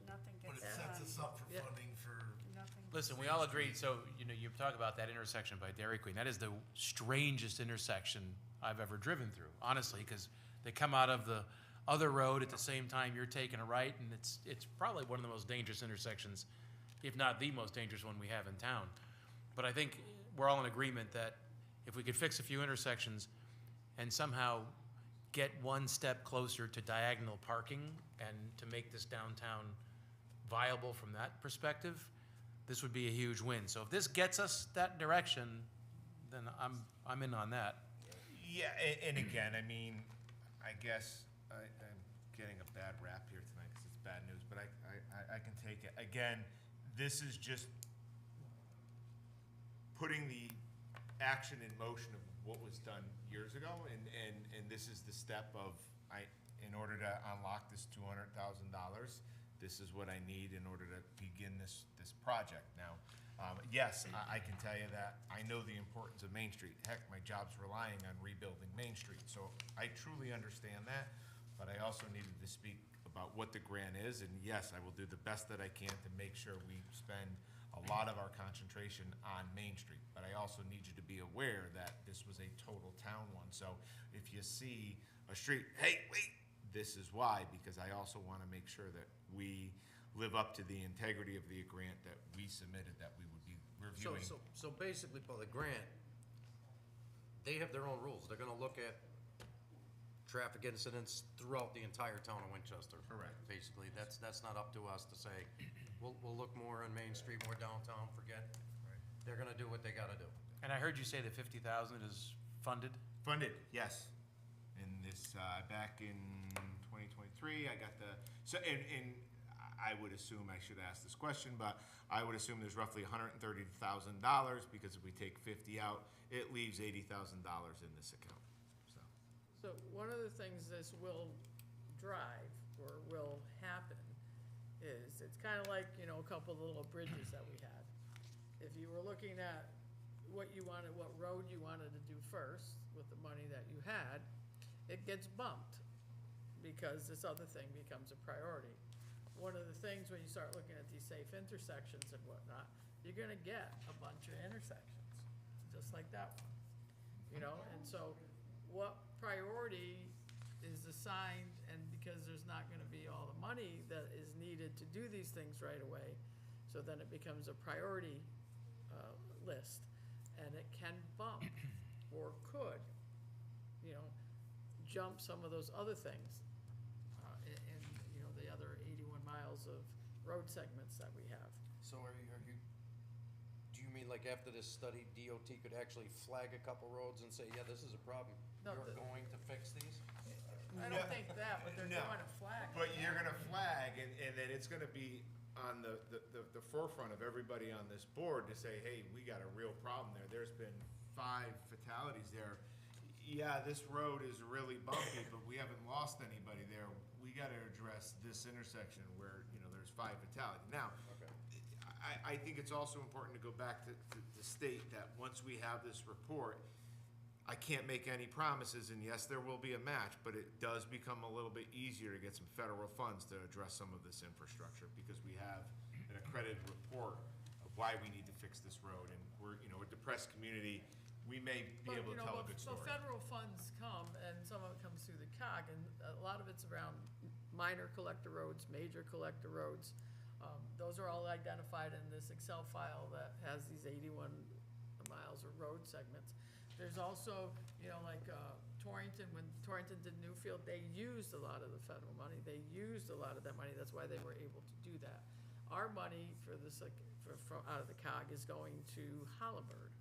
Nothing But gets it sets done. us up for Yeah. funding for, Nothing. Listen, we all agreed, so, you know, you talk about that intersection by Dairy Queen. That is the strangest intersection I've ever driven through, honestly, because they come out of the other road at the same time you're taking a right, and it's probably one of the most dangerous intersections, if not the most dangerous one we have in town. But I think we're all in agreement that if we could fix a few intersections and somehow get one step closer to diagonal parking and to make this downtown viable from that perspective, this would be a huge win. So if this gets us that direction, then I'm in on that. Yeah, and again, I mean, I guess I'm getting a bad rap here tonight because it's bad news, but I can take it. Again, this is just putting the action in motion of what was done years ago, and this is the step of, in order to unlock this $200,000, this is what I need in order to begin this project. Now, yes, I can tell you that I know the importance of Main Street. Heck, my job's relying on rebuilding Main Street, so I truly understand that, but I also needed to speak about what the grant is, and yes, I will do the best that I can to make sure we spend a lot of our concentration on Main Street. But I also need you to be aware that this was a total town one. So if you see a street, hey, wait, this is why, because I also want to make sure that we live up to the integrity of the grant that we submitted, that we would be reviewing. So basically, for the grant, they have their own rules. They're gonna look at traffic incidents throughout the entire town of Winchester. Correct. Basically, that's not up to us to say, we'll look more on Main Street, more downtown, forget. They're gonna do what they gotta do. And I heard you say that 50,000 is funded? Funded, yes. In this, back in 2023, I got the, so, and I would assume, I should ask this question, but I would assume there's roughly $130,000, because if we take 50 out, it leaves $80,000 in this account, so. So one of the things this will drive, or will happen, is it's kind of like, you know, a couple of little bridges that we had. If you were looking at what you wanted, what road you wanted to do first with the money that you had, it gets bumped because this other thing becomes a priority. One of the things when you start looking at these safe intersections and whatnot, you're gonna get a bunch of intersections, just like that one. You know, and so what priority is assigned, and because there's not gonna be all the money that is needed to do these things right away, so then it becomes a priority list, and it can bump, or could, you know, jump some of those other things, in, you know, the other 81 miles of road segments that we have. So do you mean like after this study, DOT could actually flag a couple roads and say, yeah, this is a problem, No, you're going to fix these? I don't think that, but they're No. going to flag it. But you're gonna flag, and then it's gonna be on the forefront of everybody on this board to say, hey, we got a real problem there. There's been 5 fatalities there. Yeah, this road is really bumpy, but we haven't lost anybody there. We gotta address this intersection where, you know, there's 5 fatalities. Now, Okay. I think it's also important to go back to state that once we have this report, I can't make any promises, and yes, there will be a match, but it does become a little bit easier to get some federal funds to address some of this infrastructure, because we have an accredited report of why we need to fix this road, and we're, you know, a depressed community, we may be But, able you to know, tell a but- good so story. federal funds come, and some of it comes through the COG, and a lot of it's around minor collector roads, major collector roads. Those are all identified in this Excel file that has these 81 miles of road segments. There's also, you know, like Torrington, when Torrington did Newfield, they used a lot of the federal money. They used a lot of that money. That's why they were able to do that. Our money for this, like, from out of the COG is going to Hollenberg,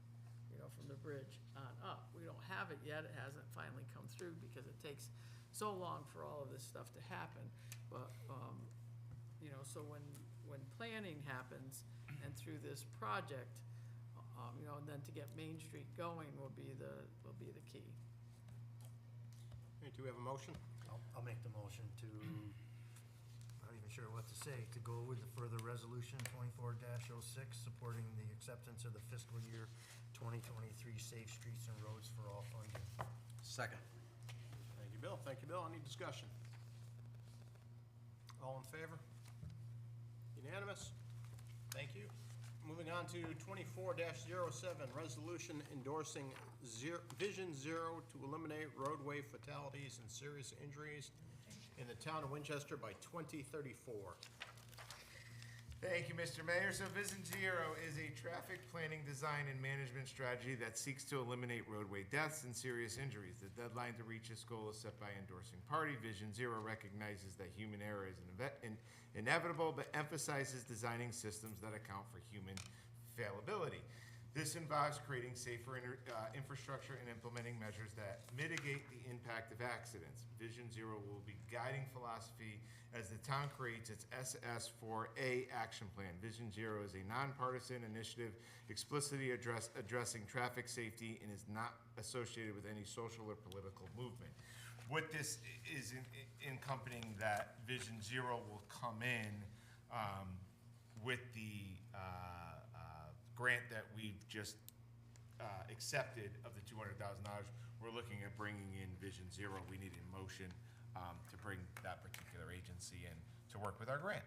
you know, from the bridge on up. We don't have it yet. It hasn't finally come through because it takes so long for all of this stuff to happen. But, you know, so when planning happens and through this project, you know, and then to get Main Street going will be the key. Okay, do we have a motion? I'll make the motion to, not even sure what to say, to go with the further resolution 24-06, supporting the acceptance of the fiscal year 2023 Safe Streets and Roads for All funding. Second. Thank you, Bill. Thank you, Bill. Any discussion? All in favor? Unanimous? Thank you. Moving on to 24-07, resolution endorsing Vision Zero to eliminate roadway fatalities and serious injuries in the town of Winchester by 2034. Thank you, Mr. Mayor. So Vision Zero is a traffic planning, design, and management strategy that seeks to eliminate roadway deaths and serious injuries. The deadline to reach this goal is set by endorsing party. Vision Zero recognizes that human error is inevitable, but emphasizes designing systems that account for human fallibility. This involves creating safer infrastructure and implementing measures that mitigate the impact of accidents. Vision Zero will be guiding philosophy as the town creates its SS4A action plan. Vision Zero is a nonpartisan initiative explicitly addressing traffic safety and is not associated with any social or political movement. What this is encompassing that Vision Zero will come in with the grant that we've just accepted of the $200,000. We're looking at bringing in Vision Zero. We need a motion to bring that particular agency in to work with our grant.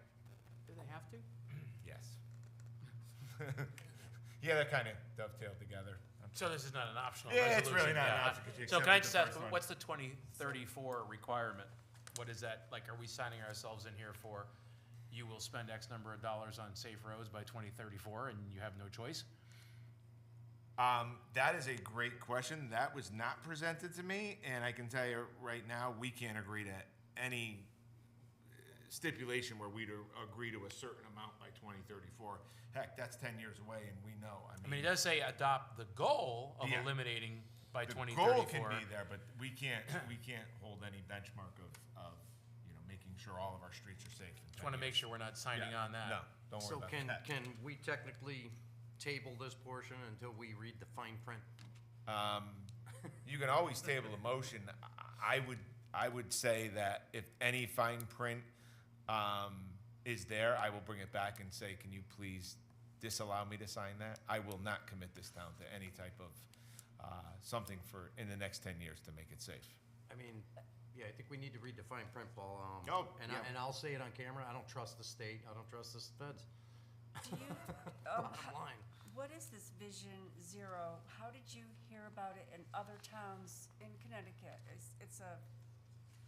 Do they have to? Yes. Yeah, they're kind of dovetailed together. So this is not an optional Yeah, resolution? it's really not an yeah. option 'cause you So can I accepted just the ask, first one. what's the 2034 requirement? What is that, like, are we signing ourselves in here for, you will spend X number of dollars on safe roads by 2034 and you have no choice? That is a great question. That was not presented to me, and I can tell you right now, we can't agree to any stipulation where we'd agree to a certain amount by 2034. Heck, that's 10 years away, and we know. I mean, it does say adopt the goal of Yeah. eliminating by The 2034. goal can be there, but we can't hold any benchmark of, making sure all of our streets are safe. Just want to make sure we're not signing on that. No, don't worry So about can, that. can we technically table this portion until we read the fine print? You can always table a motion. I would say that if any fine print is there, I will bring it back and say, can you please disallow me to sign that? I will not commit this town to any type of something for, in the next 10 years to make it safe. I mean, yeah, I think we need to read the fine print, Paul. Oh, And yeah. and I'll say it on camera, I don't trust the state, I don't trust the feds. Do you, Bottom line. what is this Vision Zero? How did you hear about it in other towns in Connecticut? It's a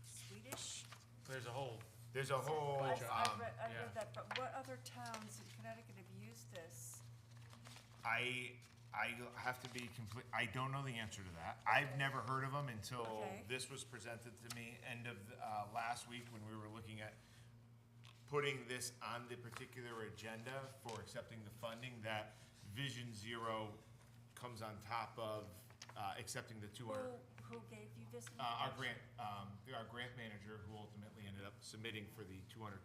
Swedish? There's a whole, There's a whole, I yeah. read that, but what other towns in Connecticut have used this? I have to be complete, I don't know the answer to that. I've never heard of them until Okay. this was presented to me end of last week when we were looking at putting this on the particular agenda for accepting the funding, that Vision Zero comes on top of accepting the 200. Who gave you this? Our information? our grant manager, who ultimately ended up submitting for the $200,000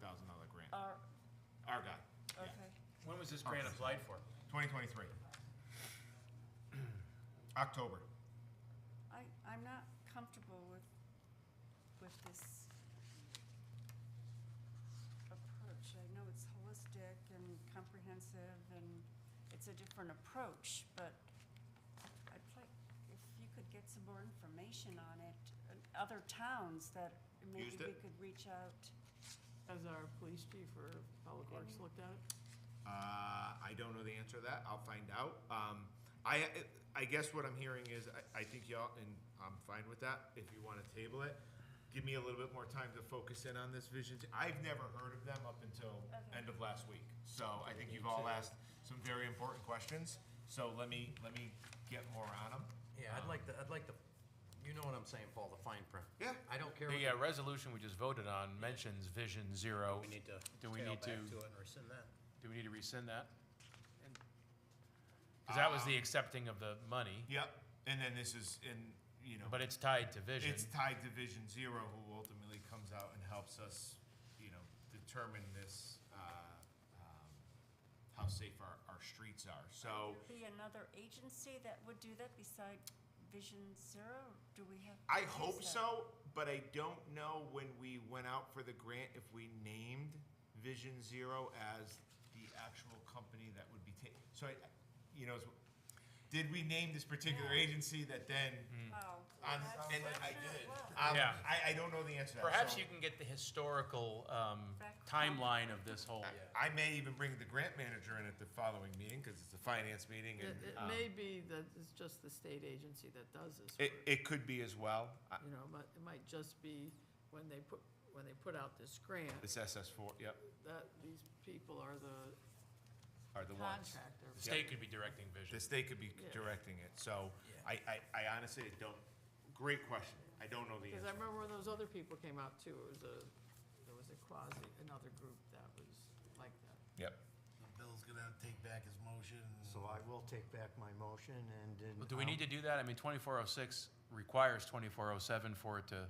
grant. Our guy, yeah. Okay. when was this grant applied for? 2023. October. I'm not comfortable with this approach. I know it's holistic and comprehensive, and it's a different approach, but I'd like, if you could get some more information on it, and other towns that maybe Used we it? could reach out. Has our police chief or public works looked at it? I don't know the answer to that. I'll find out. I guess what I'm hearing is, I think y'all, and I'm fine with that, if you want to table it, give me a little bit more time to focus in on this vision. I've never heard of them up until end of last week. So I think you've all asked some very important questions. So let me get more on them. Yeah, I'd like the, you know what I'm saying, Paul, the fine print. Yeah. I don't care. The resolution we just voted on mentions Vision Zero. We need to Do we tail need back to- to it and rescind that. Do we need to rescind that? Because that was the accepting of the money, Yep. And then this is but it's tied to Vision. it's tied to Vision Zero, who ultimately comes out and helps us, determine this, how safe our streets are. So Would there be another agency that would do that beside Vision Zero? Do we have? I to hope use that? so, but I don't know when we went out for the grant if we named Vision Zero as the actual company that would be so did we name this particular agency that then? Wow. On- That's- and that's I not did. well. Yeah. I don't know the answer to that. Perhaps so you can get the historical Back timeline of this whole. I may even bring the grant manager in at the following meeting because it's a finance meeting, and It may be that it's just the state agency that does this it, work, it could be as well. but it might just be when they put out this grant, This SS4, yep, that these people are the are the ones. contractor. The state could be directing Vision. The state could be Yeah. directing it. So I honestly don't. Great question. I don't know the Because I answer. remember when those other people came out too, there was a quasi, another group that was like that. Yep. Bill's gonna take back his motion. So I will take back my motion and then. Well, do we need to do that? I mean, 2406 requires 2407 for it to.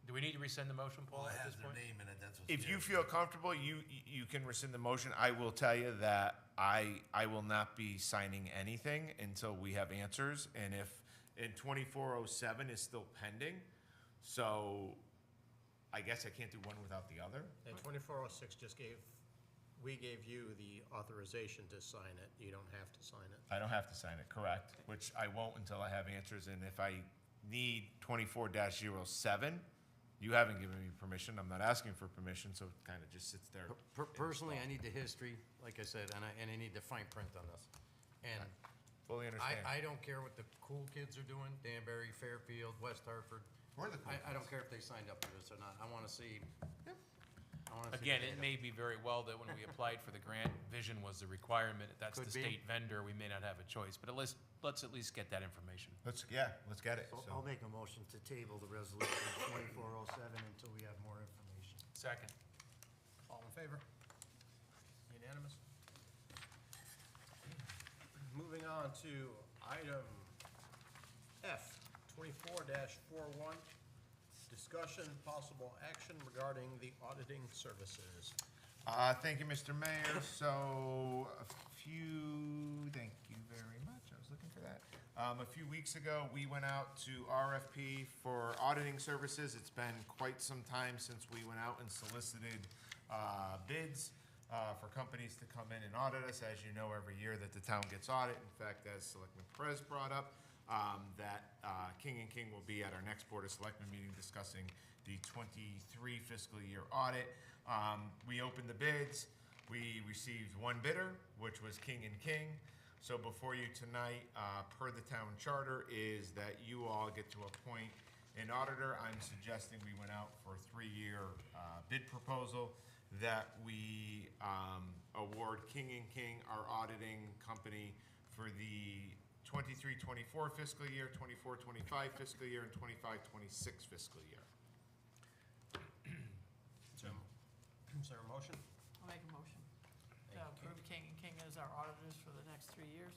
Do we need to rescind the motion, Paul, Well, it at has this their point? name in it, that's what's. If you scary. feel comfortable, you can rescind the motion. I will tell you that I will not be signing anything until we have answers. And if, and 2407 is still pending, so I guess I can't do one without the other. And 2406 we gave you the authorization to sign it. You don't have to sign it. I don't have to sign it, correct, which I won't until I have answers. And if I need 24-07, You haven't given me permission, I'm not asking for permission, so it kind of just sits there. Personally, I need the history, like I said, and I need the fine print on this. And Fully understand. I don't care what the cool kids are doing, Danbury, Fairfield, West Hartford. We're the cool I don't care if they signed up for this or not. I wanna see. I wanna see Again, the it data. may be very well that when we applied for the grant, vision was the requirement. If that's the Could be. state vendor, we may not have a choice, but let's at least get that information. Let's get it. So So, I'll make a motion to table the resolution 2407 until we have more information. Second. All in favor? Unanimous? Moving on to item F, 24-41, discussion, possible action regarding the auditing services. Thank you, Mr. Mayor. So, thank you very much. I was looking for that. A few weeks ago, we went out to RFP for auditing services. It's been quite some time since we went out and solicited bids for companies to come in and audit us. As you know, every year that the town gets audited. In fact, as Selectman Perez brought up, that King & King will be at our next Board of Selectmen meeting discussing the 23 fiscal year audit. We opened the bids. We received one bidder, which was King & King. So before you tonight, per the town charter, is that you all get to appoint an auditor. I'm suggesting we went out for a 3-year bid proposal, that we award King & King, our auditing company, for the 23-24 fiscal year, 24-25 fiscal year, and 25-26 fiscal year. Is there a motion? I'll make a motion to approve King & King as our auditors for the next 3 years.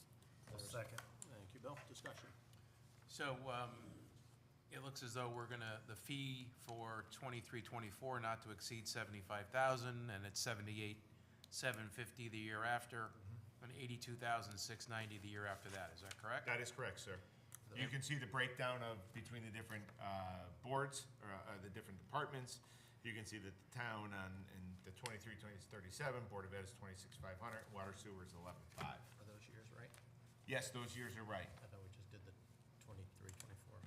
Second. Thank you, Bill. Discussion. So, it looks as though we're gonna, the fee for 23-24 not to exceed 75,000, and it's 78,750 the year after, and 82,690 the year after that. Is that correct? That is correct, sir. You can see the breakdown of, between the different boards, or the different departments. You can see that the town in the 23, 37, Board of Ed is 26,500, water sewer is 11,500. Are those years right? Yes, those years are right. I thought we just did the 23, 24.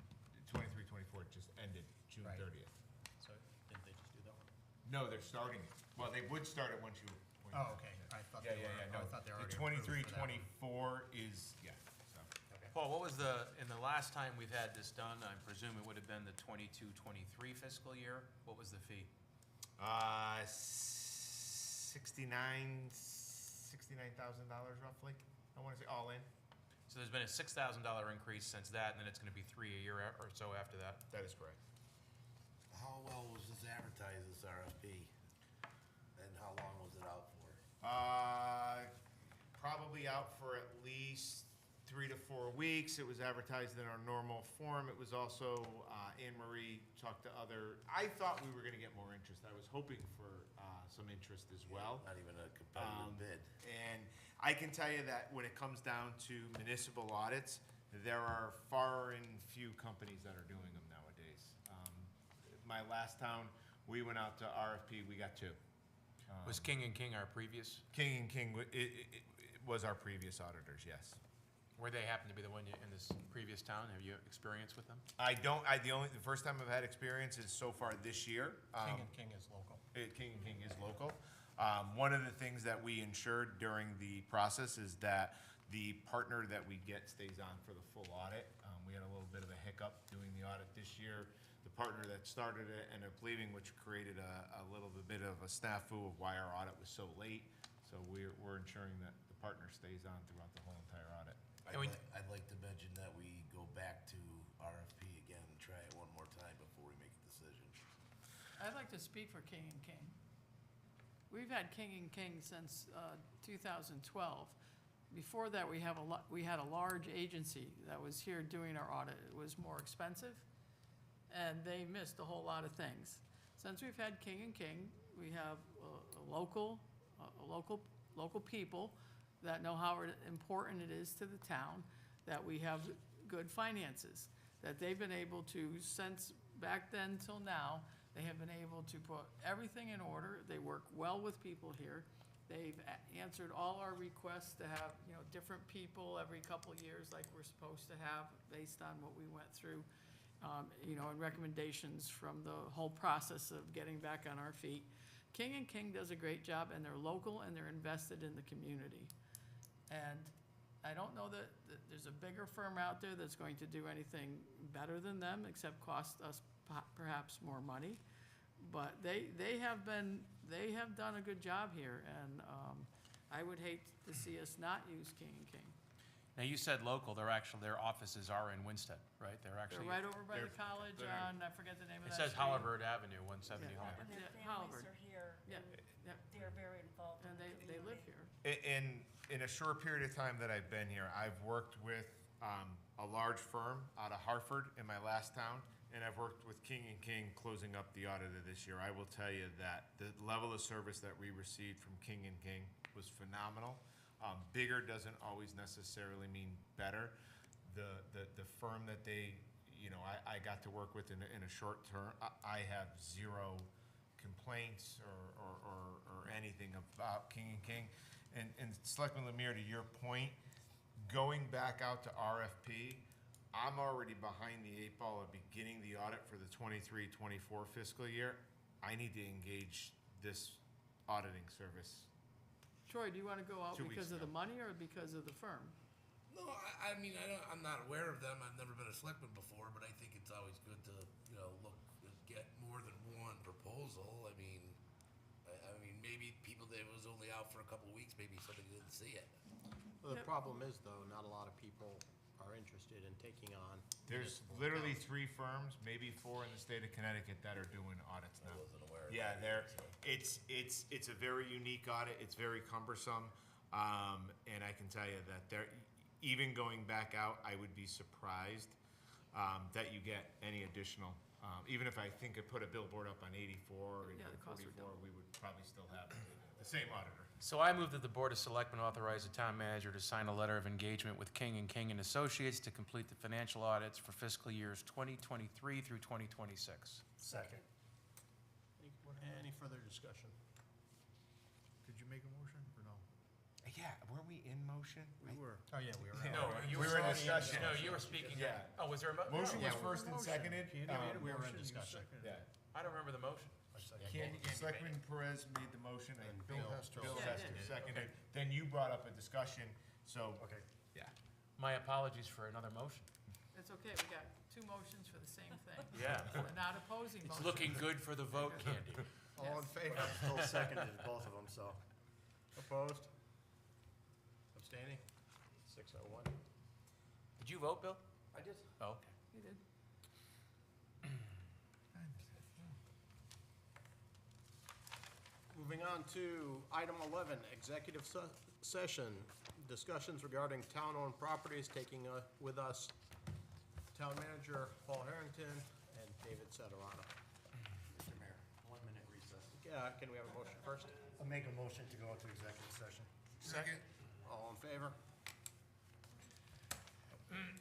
23, 24 just ended June Right. 30th. So didn't they just do that one? No, they're starting it. Well, they would start it once you. Oh, okay. I thought Yeah, they were. yeah, yeah, no. I thought they were The already approved 23, for that one. 24 is, yeah, so. Okay. Paul, what was in the last time we've had this done, I presume it would have been the 22-23 fiscal year? What was the fee? 69,000 roughly, I want to say, all in. So there's been a $6,000 increase since that, and then it's gonna be 3 a year or so after that? That is correct. How well was this advertised, this RFP? And how long was it out for? Probably out for at least 3 to 4 weeks. It was advertised in our normal form. It was also, Anne Marie talked to I thought we were gonna get more interest. I was hoping for some interest as well. Not even a competitive bid. And I can tell you that when it comes down to municipal audits, there are far and few companies that are doing them nowadays. My last town, we went out to RFP, we got 2. Was King & King our previous, King & King, it was our previous auditors, yes. where they happen to be the one in this previous town? Have you experience with them? The first time I've had experience is so far this year. King & King is local. King & King is local. One of the things that we ensured during the process is that the partner that we get stays on for the full audit. We had a little bit of a hiccup doing the audit this year. The partner that started it ended up leaving, which created a little bit of a snafu of why our audit was so late. So we're ensuring that the partner stays on throughout the whole entire audit. I'd like to mention that we go back to RFP again and try it one more time before we make a decision. I'd like to speak for King & King. We've had King & King since 2012. Before that, we had a large agency that was here doing our audit. It was more expensive, and they missed a whole lot of things. Since we've had King & King, we have local people that know how important it is to the town, that we have good finances, that they've been able to, since back then till now, they have been able to put everything in order. They work well with people here. They've answered all our requests to have, different people every couple of years like we're supposed to have based on what we went through. you know, and recommendations from the whole process of getting back on our feet. King and King does a great job, and they're local, and they're invested in the community. And I don't know that there's a bigger firm out there that's going to do anything better than them, except cost us perhaps more money. But they have done a good job here, and I would hate to see us not use King and King. Now, you said local, their offices are in Winston, right? They're They're actually. right over by the they're- college they're- on, I forget the name of It that says street. Halliburton Avenue, 170 Yeah. Halliburton. And their Yeah, families Halliburton. are here. Yeah, and yeah. They're very involved in And the they live community. here. In a short period of time that I've been here, I've worked with a large firm out of Hartford in my last town, and I've worked with King and King closing up the audit of this year. I will tell you that the level of service that we received from King and King was phenomenal. Bigger doesn't always necessarily mean better. The firm that they, you know, I got to work with in a short term, I have zero complaints or anything about King and King. And Selectman Lemire, to your point, going back out to RFP, I'm already behind the 8 ball of beginning the audit for the 23-24 fiscal year. I need to engage this auditing service. Troy, do you want to go out 2 weeks because of ago. the money or because of the firm? No, I mean, I'm not aware of them. I've never been a selectman before, but I think it's always good to, you know, look, get more than one proposal. I mean, maybe people that was only out for a couple of weeks, maybe somebody didn't see it. Well, the Yep. problem is, though, not a lot of people are interested in taking on. There's municipal literally accounts. 3 firms, maybe 4 in the state of Connecticut that are doing audits I now. wasn't aware of Yeah, that. it's a very unique audit, it's very cumbersome, and I can tell you that even going back out, I would be surprised that you get any additional, even if I think I put a billboard up on 84 Yeah, the or costs are 44, we would probably still have the same auditor. So I move that the Board of Selectmen authorize the town manager to sign a letter of engagement with King and King and Associates to complete the financial audits for fiscal years 2023 through 2026. Second. Any further discussion? Did you make a motion or no? Yeah, weren't we in motion? We were. Oh, yeah, we were. No, you We were were in already discussion. No, you were speaking. Yeah. Oh, was there a Motion no, was first and seconded. Candy made a we were in motion, you discussion. seconded Yeah. it. I don't remember the motion. I seconded it. Candy, Selectman Perez made the motion, and And Bill Bill Hester seconded. seconded. Then you brought up a discussion, so. Okay. Yeah. My apologies for another motion. It's okay, we got 2 motions for the same thing. Yeah. We're not opposing It's motions. looking good for the vote, Candy. All in favor? Still seconded, both of them, so. Opposed? Abstaining? 601. Did you vote, Bill? I did. Oh, okay. You did. Moving on to item 11, executive session. Discussions regarding town-owned properties, taking with us Town Manager Paul Harrington and David Sederano. Mr. Mayor, 1-minute recess. Can we have a motion first? I'll make a motion to go into executive session. Second. All in favor?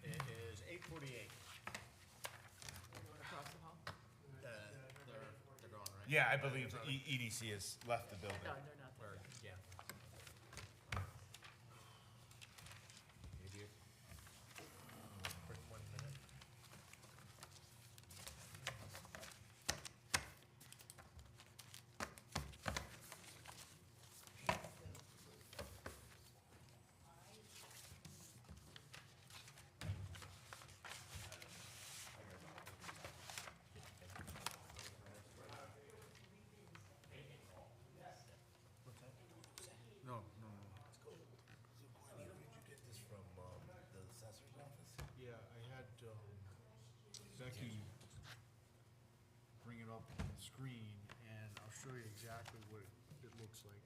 It is 8:48. You want to cross the hall? They're gone, right? Yeah, I believe EDC has left the building. No, they're not there. Yeah. Maybe Quick 1 minute. No, no, no. So, Glenn, did you get this from the assessor's office? Yeah, I had Becky bring it up on the screen, and I'll show you exactly what it looks like.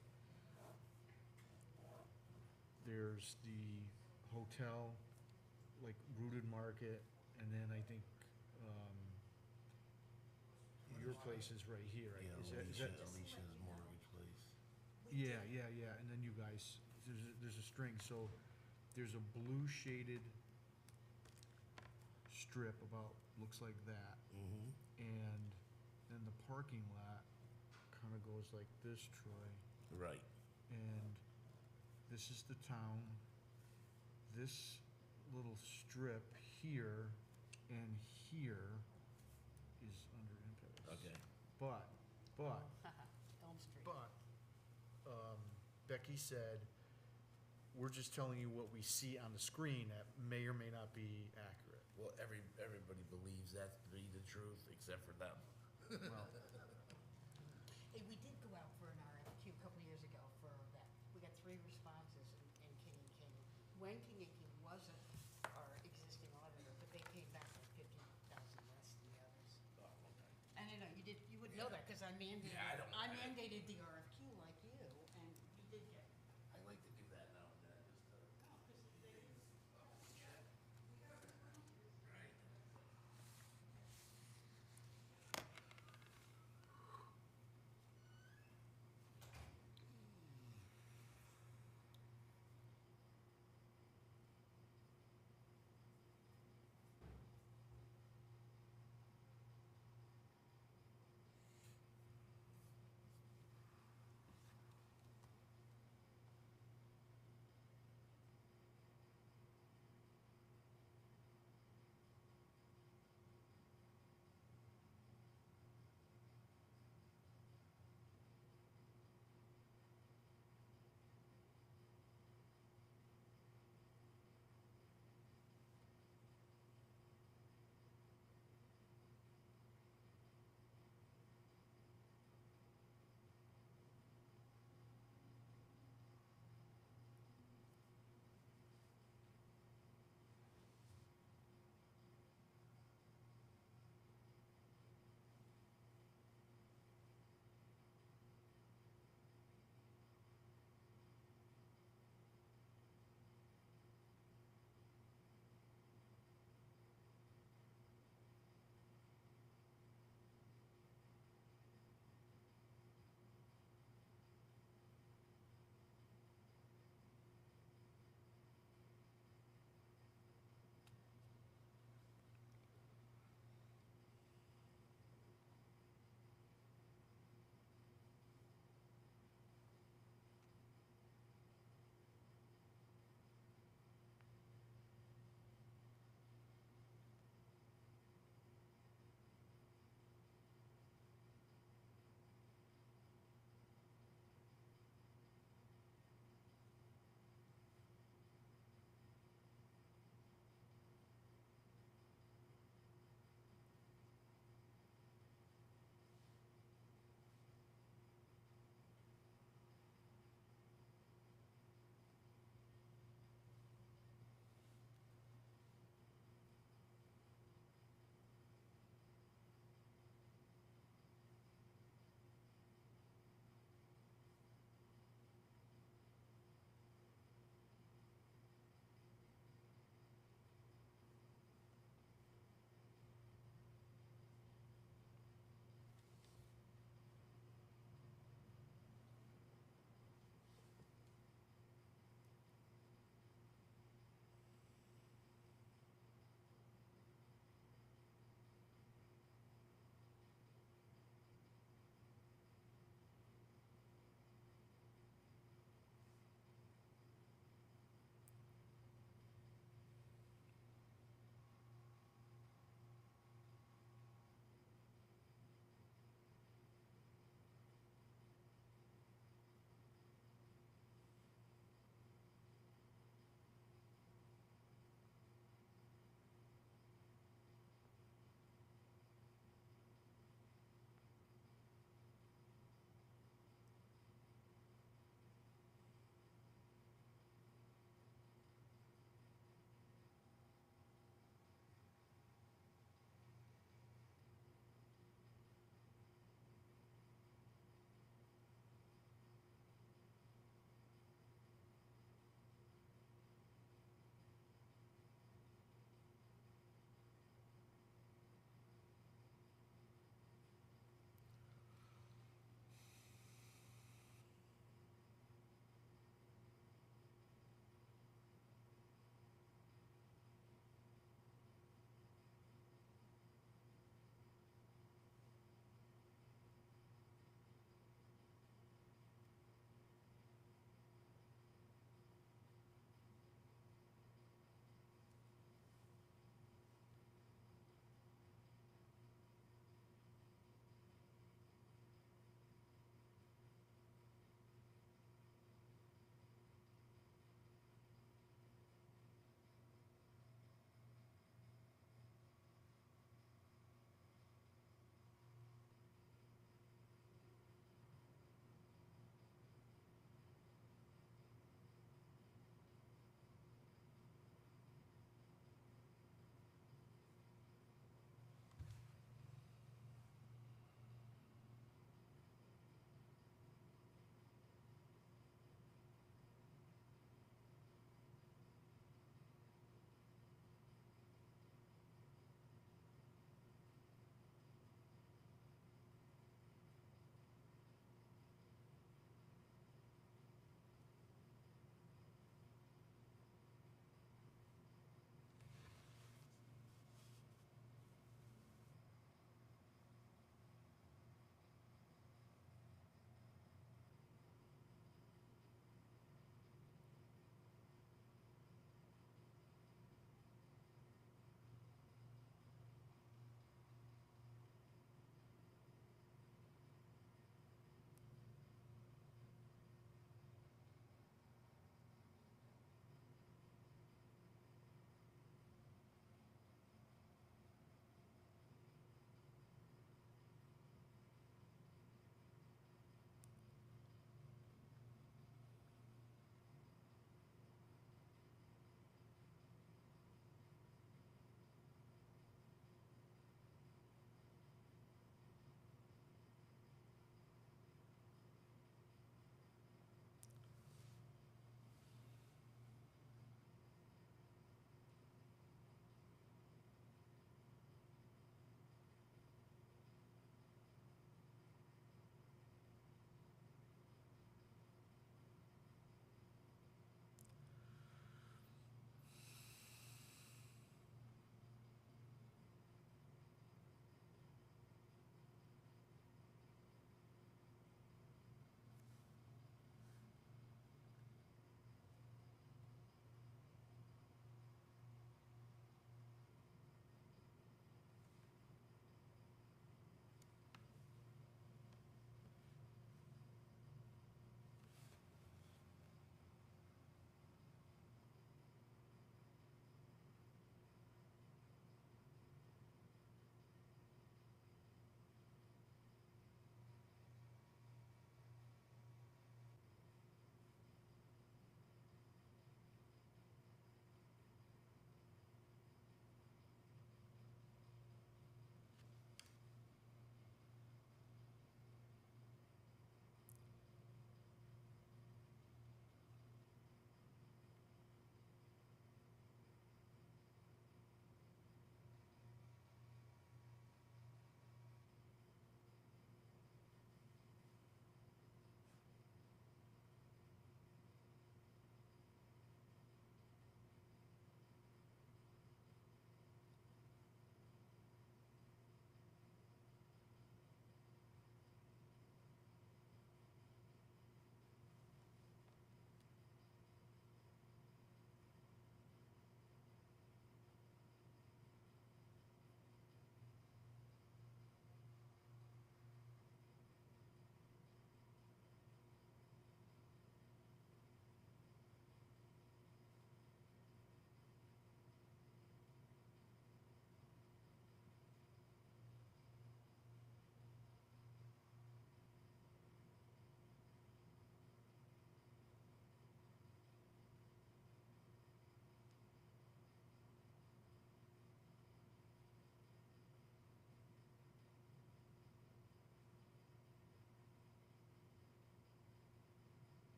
There's the hotel, like Rooted Market, and then I think your place is right here. Yeah, Is that- Alicia's mortgage place. Yeah, and then you guys, there's a string, so there's a blue shaded strip about, looks like that, Mm-hmm. and then the parking lot kinda goes like this, Troy, Right. and this is the town. This little strip here and here is under impacts. Okay. But, Elm Street. but, Becky said, we're just telling you what we see on the screen that may or may not be accurate. Well, everybody believes that to be the truth, except for them. Well, Hey, we did go out for an RFQ a couple years ago for that. We got 3 responses in King and King. When King and King wasn't our existing auditor, but they came back like 50,000 less than the others. Oh, okay. And I know you wouldn't know that because I mandated, Yeah, I mandated the RFQ like you, and you did get. I like to do that now and then, just to. Right.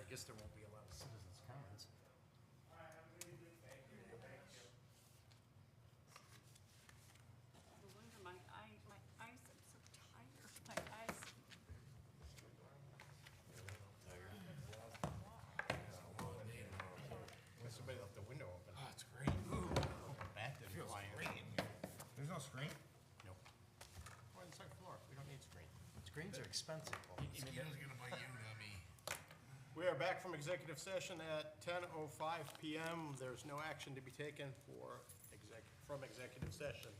guess there won't be a lot of citizens' comments. No wonder my eyes, I'm so tired, my eyes. Somebody left the window open. Oh, it's great. Bat didn't Feels fly in. great in here. There's no screen? Nope. We're on the second floor. We don't need screen. Screens are expensive. Mosquitoes gonna bite you, not me. We are back from executive session at 10:05 PM. There's no action to be taken from executive session.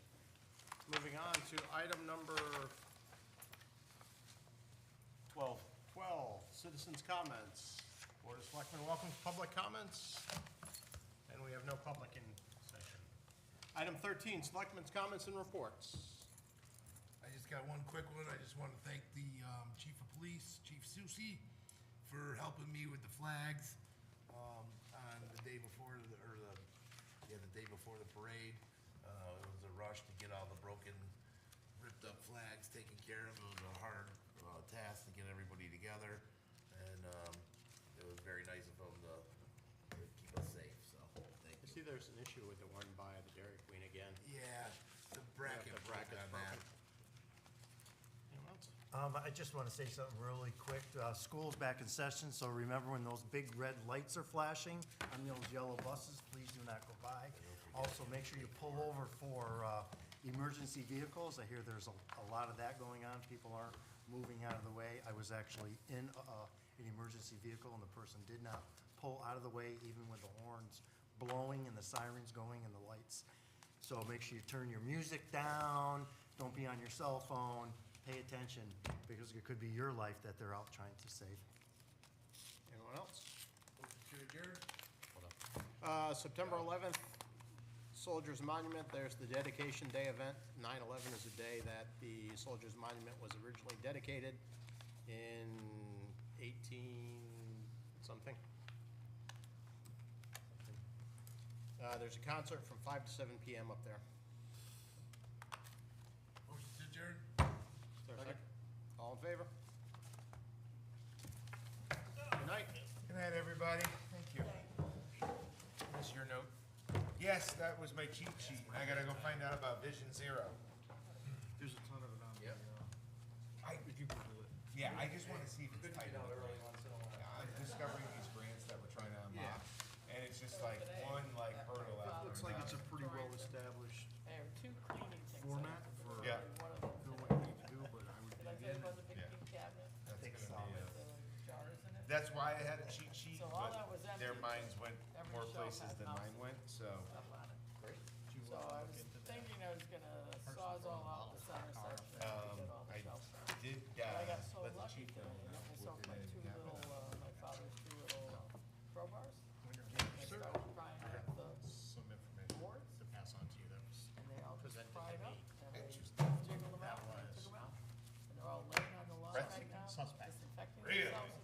Moving on to item number 12, citizens' comments. Board of Selectmen welcomes public comments, and we have no public in session. Item 13, Selectmen's comments and reports. I just got one quick one. I just want to thank the chief of police, Chief Susi, for helping me with the flags on the day before the day before the parade. It was a rush to get all the broken, ripped up flags taken care of. It was a hard task to get everybody together, and it was very nice of him to keep us safe. So thank I you. see there's an issue with the one by the Dairy Queen again. Yeah, the bracket The broke bracket's on that. broken. Anyone else? I just want to say something really quick. School's back in session, so remember when those big red lights are flashing on those yellow buses, please do not go by. Also, make sure you pull over for emergency vehicles. I hear there's a lot of that going on. People aren't moving out of the way. I was actually in an emergency vehicle, and the person did not pull out of the way, even with the horns blowing and the sirens going and the lights. So make sure you turn your music down. Don't be on your cell phone. Pay attention, because it could be your life that they're out trying to save. Anyone else? Motion to adjourn? September 11th, Soldiers Monument, there's the Dedication Day event. 9/11 is a day that the Soldiers Monument was originally dedicated in 18-something. There's a concert from 5 to 7 PM up there. Motion to adjourn? Is there a second? All in favor? Good night. Good night, everybody. Thank you. Is this your note? Yes, that was my cheat sheet. I gotta go find out about Vision Zero. There's a ton of it on there. If you Google it. Yeah, I just wanna see if it's Good to typed. get out early once in a while. I'm discovering these grants that we're trying to unlock, and it's just like one hurdle after Looks like it's a another. pretty well-established I have two cleaning things. format for Yeah. One of them. for what you need to do, but I would Did I dig tell you in. about the big Yeah. pink cabinet That's Think gonna so. be, with the jars in it? that's why I had a cheat sheet, So all but that was their empty. minds went Every more shelf places had than mouse mine went, so. Stuff on it. So I was thinking I was gonna sawzall out the center section to get all the I shelves done. did, But I got so let the lucky chief today, know I that saw we're my gonna two have little, my father's two little crowbars. When you're They getting started prying up the some information boards, to pass on to you that was and they all just presented to pried me. up, and I Just- jiggled them that out, and I was took them out. And they're all laying on the lawn right now, suspect. disinfecting Really? themselves.